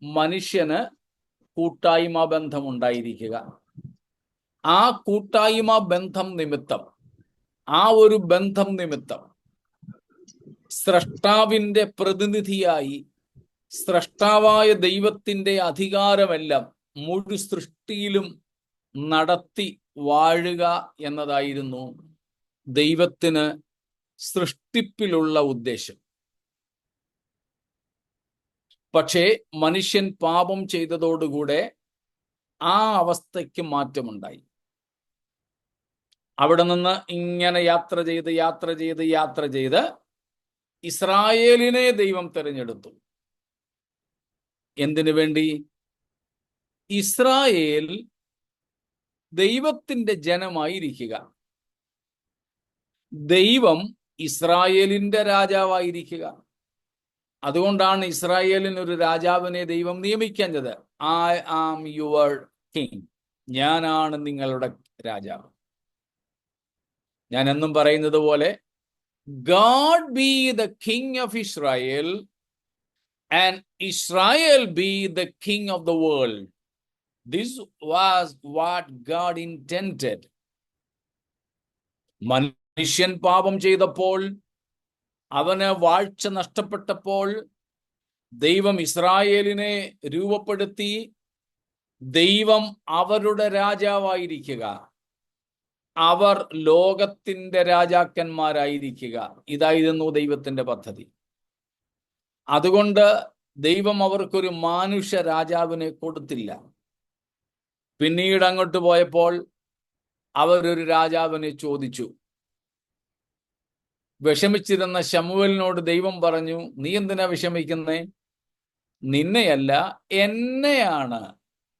മനുഷ്യന് കൂട്ടായ്മ ബന്ധമുണ്ടായിരിക്കുക. ആ കൂട്ടായ്മ ബന്ധം നിമിത്തം, ആ ഒരു ബന്ധം നിമിത്തം സ്രഷ്ടാവിന്റെ പ്രതിനിധിയായി സ്രഷ്ടാവായ ദൈവത്തിന്റെ അധികാരമെല്ലാം മുഴു സൃഷ്ടിയിലും നടത്തി വാഴുക എന്നതായിരുന്നു ദൈവത്തിന് സൃഷ്ടിപ്പിലുള്ള ഉദ്ദേശം. പക്ഷേ മനുഷ്യൻ പാപം ചെയ്തതോടുകൂടെ ആ അവസ്ഥയ്ക്ക് മാറ്റമുണ്ടായി. അവിടെ നിന്ന് ഇങ്ങനെ യാത്ര ചെയ്ത് ഇസ്രായേലിനെ ദൈവം തിരഞ്ഞെടുത്തു. എന്തിനു വേണ്ടി? ഇസ്രായേൽ ദൈവത്തിന്റെ ജനമായിരിക്കുക, ദൈവം ഇസ്രായേലിന്റെ രാജാവായിരിക്കുക. അതുകൊണ്ടാണ് ഇസ്രായേലിന് ഒരു രാജാവിനെ ദൈവം നിയമിക്കുന്നത്. ഐ ആം യുവർ കിങ്, ഞാനാണ് നിങ്ങളുടെ രാജാവ്. ഞാൻ എന്നും പറയുന്നത് പോലെ, God be the king of Israel and Israel be the king of the world. This was what God intended. മനുഷ്യൻ പാപം ചെയ്തപ്പോൾ, അവന് വാഴ്ച നഷ്ടപ്പെട്ടപ്പോൾ, ദൈവം ഇസ്രായേലിനെ രൂപപ്പെടുത്തി ദൈവം അവരുടെ രാജാവായിരിക്കുക, അവർ ലോകത്തിന്റെ രാജാക്കന്മാരായിരിക്കുക. ഇതായിരുന്നു ദൈവത്തിന്റെ പദ്ധതി. അതുകൊണ്ട് ദൈവം അവർക്കൊരു മാനുഷ രാജാവിനെ കൊടുത്തില്ല. പിന്നീട് അങ്ങോട്ട് പോയപ്പോൾ അവരൊരു രാജാവിനെ ചോദിച്ചു. വിഷമിച്ചിരുന്ന ശമൂവേലിനോട് ദൈവം പറഞ്ഞു, നീ എന്തിനാ വിഷമിക്കുന്നേ? നിന്നെയല്ല, എന്നെയാണ്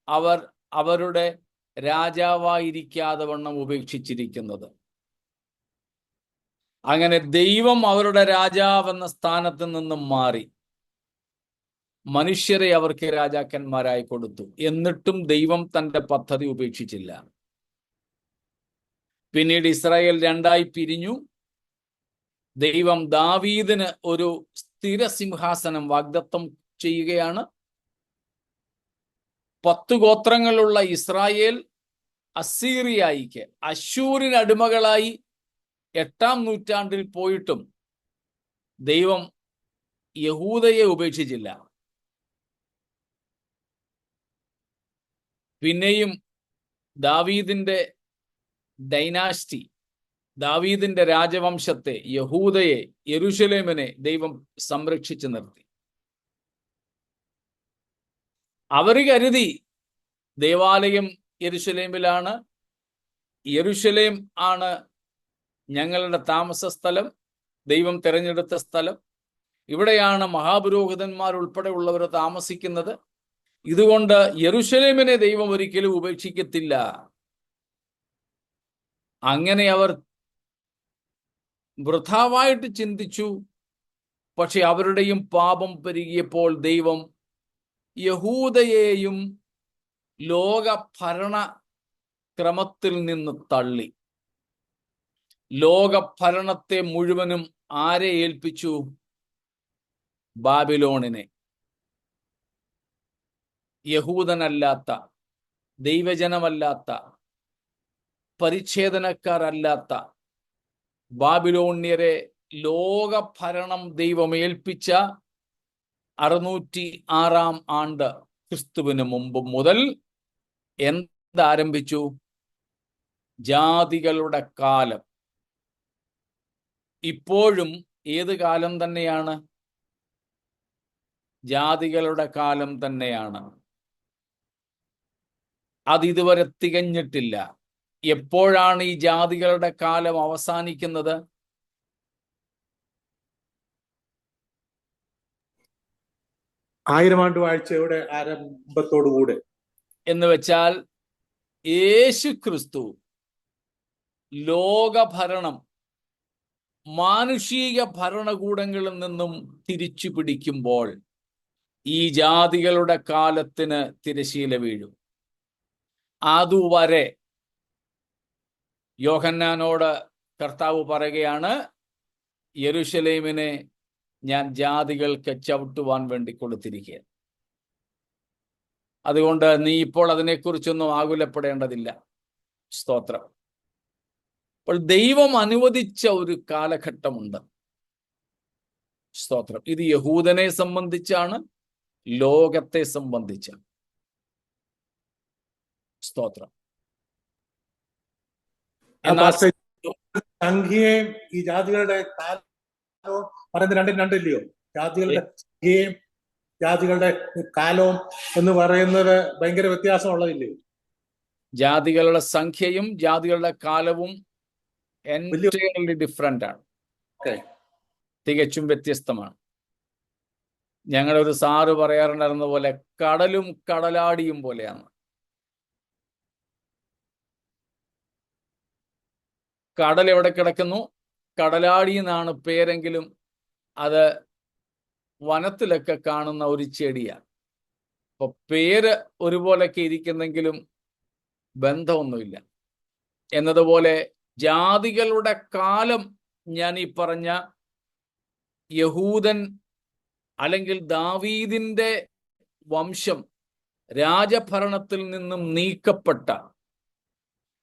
അവർ അവരുടെ രാജാവായിരിക്കാതെ വണ്ണം ഉപേക്ഷിച്ചിരിക്കുന്നത്. അങ്ങനെ ദൈവം അവരുടെ രാജാവെന്ന സ്ഥാനത്ത് നിന്നും മാറി മനുഷ്യരെ അവർക്ക് രാജാക്കന്മാരായി കൊടുത്തു. എന്നിട്ടും ദൈവം തന്റെ പദ്ധതി ഉപേക്ഷിച്ചില്ല. പിന്നീട് ഇസ്രായേൽ രണ്ടായി പിരിഞ്ഞു. ദൈവം ദാവീദിന് ഒരു സ്ഥിര സിംഹാസനം വാഗ്ദത്തം ചെയ്യുകയാണ്. 10 ഗോത്രങ്ങളുള്ള ഇസ്രായേൽ അസീറിയായിക്ക്, അശ്ശൂരിന് അടിമകളായി 8-ാം നൂറ്റാണ്ടിൽ പോയിട്ടും ദൈവം യഹൂദയെ ഉപേക്ഷിച്ചില്ല. പിന്നെയും ദാവീദിന്റെ ഡൈനാസ്റ്റി, ദാവീദിന്റെ രാജവംശത്തെ, യഹൂദയെ, യെരൂശലേമിനെ ദൈവം സംരക്ഷിച്ചു നിർത്തി. അവർ കരുതി ദേവാലയം യെരൂശലേമിലാണ്, യെരൂശലേം ആണ് ഞങ്ങളുടെ താമസ സ്ഥലം, ദൈവം തിരഞ്ഞെടുത്ത സ്ഥലം, ഇവിടെയാണ് മഹാപുരോഹിതന്മാർ ഉൾപ്പെടെ ഉള്ളവർ താമസിക്കുന്നത്. ഇതുകൊണ്ട് യെരൂശലേമിനെ ദൈവം ഒരിക്കലും ഉപേക്ഷിക്കത്തില്ല. അങ്ങനെ അവർ വൃഥാവായിട്ട് ചിന്തിച്ചു. പക്ഷെ അവരുടെയും പാപം പെരുകിയപ്പോൾ ദൈവം യഹൂദയെയും ലോക ഭരണ ക്രമത്തിൽ നിന്ന് തള്ളി. ലോക ഭരണത്തെ മുഴുവനും ആരെ ഏൽപ്പിച്ചു? ബാബിലോണിനെ. യഹൂദനല്ലാത്ത, ദൈവജനമല്ലാത്ത, പരിച്ഛേദനക്കാരല്ലാത്ത ബാബിലോണ്യരെ ലോക ഭരണം ദൈവം ഏൽപ്പിച്ച 606-ാം ആണ്ട് ക്രിസ്തുവിന് മുമ്പ് മുതൽ എന്താരംഭിച്ചു? ജാതികളുടെ കാലം. ഇപ്പോഴും ഏത് കാലം തന്നെയാണ്? ജാതികളുടെ കാലം തന്നെയാണ്. അതിതുവരെ തികഞ്ഞിട്ടില്ല. എപ്പോഴാണ് ഈ ജാതികളുടെ കാലം അവസാനിക്കുന്നത്? ആയിരം ആണ്ട് വാഴ്ചയുടെ ആരംഭത്തോടുകൂടെ എന്ന് വെച്ചാൽ യേശു ക്രിസ്തു ലോകഭരണം മാനുഷിക ഭരണകൂടങ്ങളിൽ നിന്നും തിരിച്ചു പിടിക്കുമ്പോൾ ഈ ജാതികളുടെ കാലത്തിന് തിരശീല വീഴും. അതുവരെ യോഹന്നാനോട് കർത്താവ് പറയുകയാണ്, യെരൂശലേമിനെ ഞാൻ ജാതികൾക്ക് ചവിട്ടുവാൻ വേണ്ടി കൊടുത്തിരിക്കുക. അതുകൊണ്ട് നീ ഇപ്പോൾ അതിനെക്കുറിച്ചൊന്നും ആകുലപ്പെടേണ്ടതില്ല. സ്തോത്രം. അപ്പോൾ ദൈവം അനുവദിച്ച ഒരു കാലഘട്ടമുണ്ട്. സ്തോത്രം. ഇത് യഹൂദനെ സംബന്ധിച്ചാണ്, ലോകത്തെ സംബന്ധിച്ചാണ്. സ്തോത്രം. എന്നാൽ സംഖ്യയും ഈ ജാതികളുടെ കാലവും പറയുന്നത് രണ്ടും രണ്ടില്ലയോ? ജാതികളുടെ സംഖ്യയും ജാതികളുടെ കാലവും എന്ന് പറയുന്നത് ഭയങ്കര വ്യത്യാസമുള്ളതില്ലയോ? ജാതികളുടെ സംഖ്യയും ജാതികളുടെ കാലവും എൻറ്റയർലി ഡിഫറെന്റ് ആണ്. തികച്ചും വ്യത്യസ്തമാണ്. ഞങ്ങളൊരു സാറ് പറയാറുണ്ടായിരുന്ന പോലെ കടലും കടലാടിയും പോലെയാണ്. കടൽ എവിടെ കിടക്കുന്നു? കടലാടി എന്നാണ് പേരെങ്കിലും അത് വനത്തിലൊക്കെ കാണുന്ന ഒരു ചെടിയാണ്. അപ്പൊ പേര് ഒരുപോലൊക്കെ ഇരിക്കുന്നെങ്കിലും ബന്ധമൊന്നുമില്ല. എന്നതുപോലെ ജാതികളുടെ കാലം, ഞാൻ ഈ പറഞ്ഞ യഹൂദൻ അല്ലെങ്കിൽ ദാവീദിന്റെ വംശം രാജഭരണത്തിൽ നിന്നും നീക്കപ്പെട്ട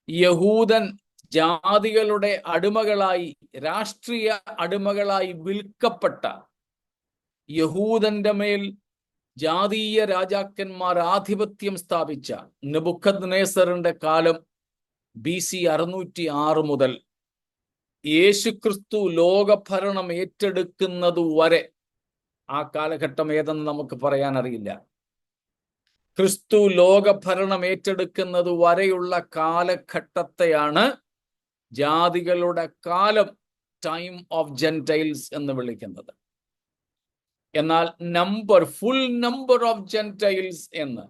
യഹൂദൻ ജാതികളുടെ അടിമകളായി, രാഷ്ട്രീയ അടിമകളായി വിൽക്കപ്പെട്ട യഹൂദന്റെ മേൽ ജാതീയ രാജാക്കന്മാർ ആധിപത്യം സ്ഥാപിച്ച നെബൂഖദ്നേസറിന്റെ കാലം BC 606 മുതൽ യേശുക്രിസ്തു ലോകഭരണം ഏറ്റെടുക്കുന്നത് വരെ, ആ കാലഘട്ടം ഏതെന്ന് നമുക്ക് പറയാൻ അറിയില്ല. ക്രിസ്തു ലോകഭരണം ഏറ്റെടുക്കുന്നത് വരെയുള്ള കാലഘട്ടത്തെയാണ് ജാതികളുടെ കാലം, ടൈം ഓഫ് ജെന്റൈൽസ് എന്ന് വിളിക്കുന്നത്. എന്നാൽ ഫുൾ നമ്പർ ഓഫ് ജെന്റൈൽസ് എന്ന്,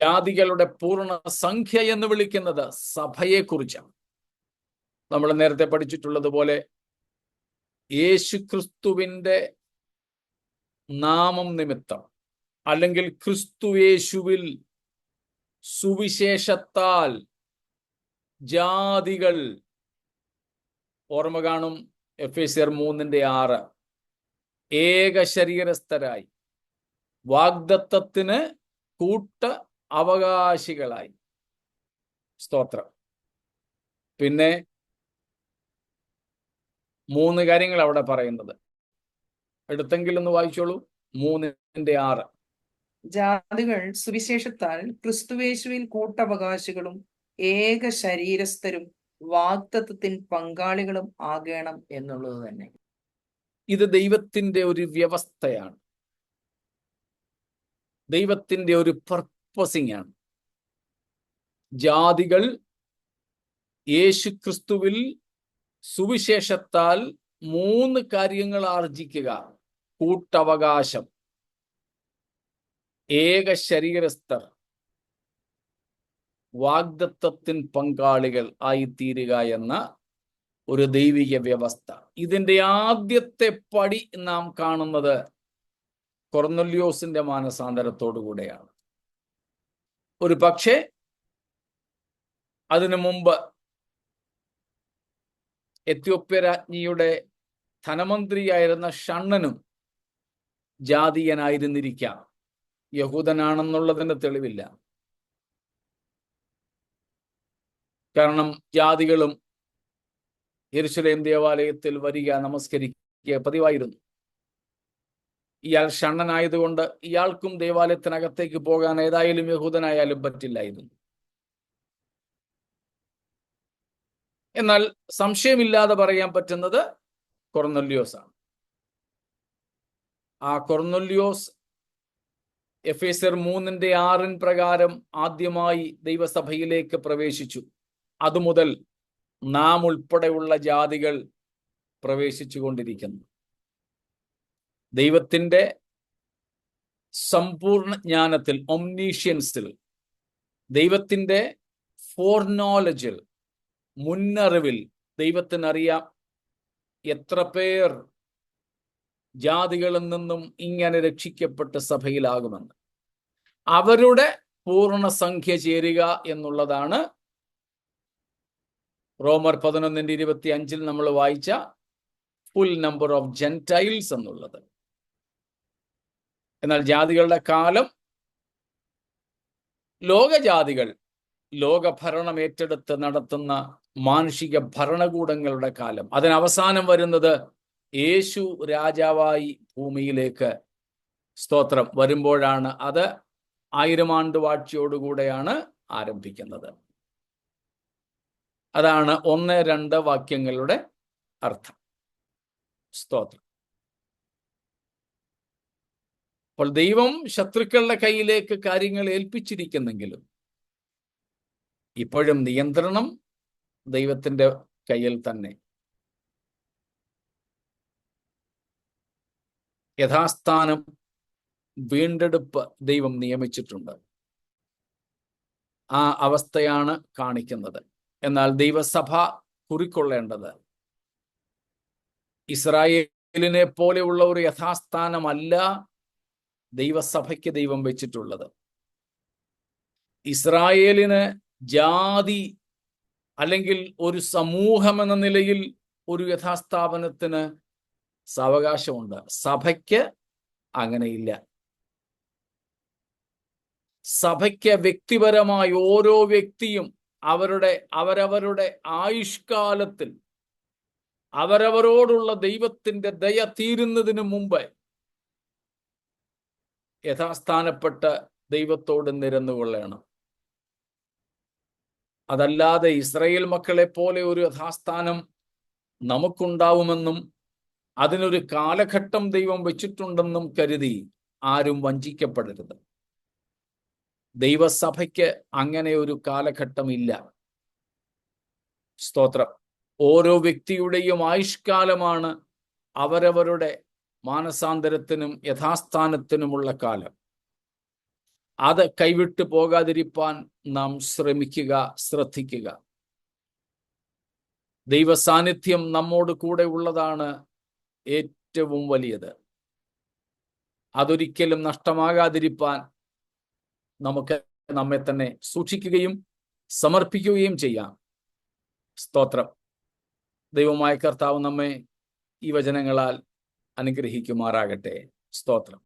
ജാതികളുടെ പൂർണ്ണ സംഖ്യ എന്ന് വിളിക്കുന്നത് സഭയെക്കുറിച്ചാണ്. നമ്മൾ നേരത്തെ പഠിച്ചിട്ടുള്ളതുപോലെ യേശുക്രിസ്തുവിന്റെ നാമം നിമിത്തം അല്ലെങ്കിൽ ക്രിസ്തുയേശുവിൽ സുവിശേഷത്താൽ ജാതികൾ, ഓർമ്മ കാണും എഫേസ്യർ 3:6, ഏക ശരീരസ്ഥരായി വാഗ്ദത്തത്തിന് കൂട്ട അവകാശികളായി. സ്തോത്രം. പിന്നെ 3 കാര്യങ്ങൾ അവിടെ പറയുന്നത്, എടുത്തെങ്കിലും ഒന്ന് വായിച്ചോളൂ. 3:6. ജാതികൾ സുവിശേഷത്താൽ ക്രിസ്തുയേശുവിൽ കൂട്ടവകാശികളും ഏക ശരീരസ്ഥരും വാഗ്ദത്തത്തിൻ പങ്കാളികളും ആകണം എന്നുള്ളത് തന്നെ. ഇത് ദൈവത്തിന്റെ ഒരു വ്യവസ്ഥയാണ്, ദൈവത്തിന്റെ ഒരു പർപ്പസിംഗ് ആണ്. ജാതികൾ യേശുക്രിസ്തുവിൽ സുവിശേഷത്താൽ 3 കാര്യങ്ങൾ ആർജിക്കുക: കൂട്ടവകാശം, ഏക ശരീരസ്ഥർ, വാഗ്ദത്തത്തിൻ പങ്കാളികൾ ആയിത്തീരുക എന്ന ഒരു ദൈവിക വ്യവസ്ഥ. ഇതിന്റെ ആദ്യത്തെ പടി നാം കാണുന്നത് കൊർന്നല്യോസിന്റെ മാനസാന്തരത്തോടുകൂടെയാണ്. ഒരു പക്ഷേ അതിനു മുമ്പ് എത്യോപ്യ രാജ്ഞിയുടെ ധനമന്ത്രിയായിരുന്ന ഷണ്ണനും ജാതീയനായിരുന്നിരിക്കാം. യഹൂദനാണെന്നുള്ളതിന് തെളിവില്ല. കാരണം ജാതികളും യെരുശലേം ദേവാലയത്തിൽ വരിക, നമസ്കരിക്കുക പതിവായിരുന്നു. ഇയാൾ ഷണ്ണനായതുകൊണ്ട് ഇയാൾക്കും ദേവാലയത്തിനകത്തേക്ക് പോകാൻ ഏതായാലും യഹൂദനായാലും പറ്റില്ലായിരുന്നു. എന്നാൽ സംശയമില്ലാതെ പറയാൻ പറ്റുന്നത് കൊർന്നല്യോസ് ആണ്. ആ കൊർന്നല്യോസ് എഫേസ്യർ 3:6 പ്രകാരം ആദ്യമായി ദൈവസഭയിലേക്ക് പ്രവേശിച്ചു. അതുമുതൽ നാം ഉൾപ്പെടെയുള്ള ജാതികൾ പ്രവേശിച്ചു കൊണ്ടിരിക്കുന്നു. ദൈവത്തിന്റെ സമ്പൂർണ്ണ ജ്ഞാനത്തിൽ, ഒംനീഷ്യൻസിൽ, ദൈവത്തിന്റെ ഫോർനോളജിൽ, മുന്നറിവിൽ ദൈവത്തിനറിയാം എത്ര പേർ ജാതികളിൽ നിന്നും ഇങ്ങനെ രക്ഷിക്കപ്പെട്ട് സഭയിലാകുമെന്ന്. അവരുടെ പൂർണ്ണ സംഖ്യ ചേരുക എന്നുള്ളതാണ് റോമർ 11:25 നമ്മൾ വായിച്ച ഫുൾ നമ്പർ ഓഫ് ജെന്റൈൽസ് എന്നുള്ളത്. എന്നാൽ ജാതികളുടെ കാലം, ലോകജാതികൾ ലോകഭരണം ഏറ്റെടുത്ത് നടത്തുന്ന മാനുഷിക ഭരണകൂടങ്ങളുടെ കാലം, അതിനവസാനം വരുന്നത് യേശു രാജാവായി ഭൂമിയിലേക്ക്, സ്തോത്രം, വരുമ്പോഴാണ്. അത് 1000 ആണ്ട് വാഴ്ചയോടുകൂടെയാണ് ആരംഭിക്കുന്നത്. അതാണ് 1-2 വാക്യങ്ങളുടെ അർത്ഥം. സ്തോത്രം. അപ്പോൾ ദൈവം ശത്രുക്കളുടെ കയ്യിലേക്ക് കാര്യങ്ങൾ ഏൽപ്പിച്ചിരിക്കുന്നെങ്കിലും ഇപ്പോഴും നിയന്ത്രണം ദൈവത്തിന്റെ കയ്യിൽ തന്നെ. യഥാസ്ഥാനം, വീണ്ടെടുപ്പ് ദൈവം നിയമിച്ചിട്ടുണ്ട്. ആ അവസ്ഥയാണ് കാണിക്കുന്നത്. എന്നാൽ ദൈവസഭ കുറിക്കൊള്ളേണ്ടത്. ഇസ്രായേലിനെ പോലെയുള്ള ഒരു യഥാസ്ഥാനമല്ല ദൈവസഭയ്ക്ക് ദൈവം വെച്ചിട്ടുള്ളത്. ഇസ്രായേലിന് ജാതി അല്ലെങ്കിൽ ഒരു സമൂഹം എന്ന നിലയിൽ ഒരു യഥാസ്ഥാപനത്തിന് സാവകാശമുണ്ട്. സഭയ്ക്ക് അങ്ങനെയില്ല. സഭയ്ക്ക് വ്യക്തിപരമായി ഓരോ വ്യക്തിയും അവരവരുടെ ആയുഷ്കാലത്തിൽ അവരവരോടുള്ള ദൈവത്തിന്റെ ദയ തീരുന്നതിന് മുമ്പ് യഥാസ്ഥാനപ്പെട്ട ദൈവത്തോട് നിരന്നുകൊള്ളണം. അതല്ലാതെ ഇസ്രായേൽ മക്കളെ പോലെ ഒരു യഥാസ്ഥാനം നമുക്കുണ്ടാവുമെന്നും അതിനൊരു കാലഘട്ടം ദൈവം വെച്ചിട്ടുണ്ടെന്നും കരുതി ആരും വഞ്ചിക്കപ്പെടരുത്. ദൈവസഭയ്ക്ക് അങ്ങനെ ഒരു കാലഘട്ടമില്ല. സ്തോത്രം. ഓരോ വ്യക്തിയുടെയും ആയുഷ്കാലമാണ് അവരവരുടെ മാനസാന്തരത്തിനും യഥാസ്ഥാനത്തിനുമുള്ള കാലം. അത് കൈവിട്ടു പോകാതിരിപ്പാൻ നാം ശ്രദ്ധിക്കുക. ദൈവ സാന്നിധ്യം നമ്മോട് കൂടെ ഉള്ളതാണ് ഏറ്റവും വലിയത്. അതൊരിക്കലും നഷ്ടമാകാതിരിപ്പാൻ നമുക്ക് നമ്മെ തന്നെ സൂക്ഷിക്കുകയും സമർപ്പിക്കുകയും ചെയ്യാം. സ്തോത്രം. ദൈവമായ കർത്താവ് നമ്മെ ഈ വചനങ്ങളാൽ അനുഗ്രഹിക്കുമാറാകട്ടെ. സ്തോത്രം.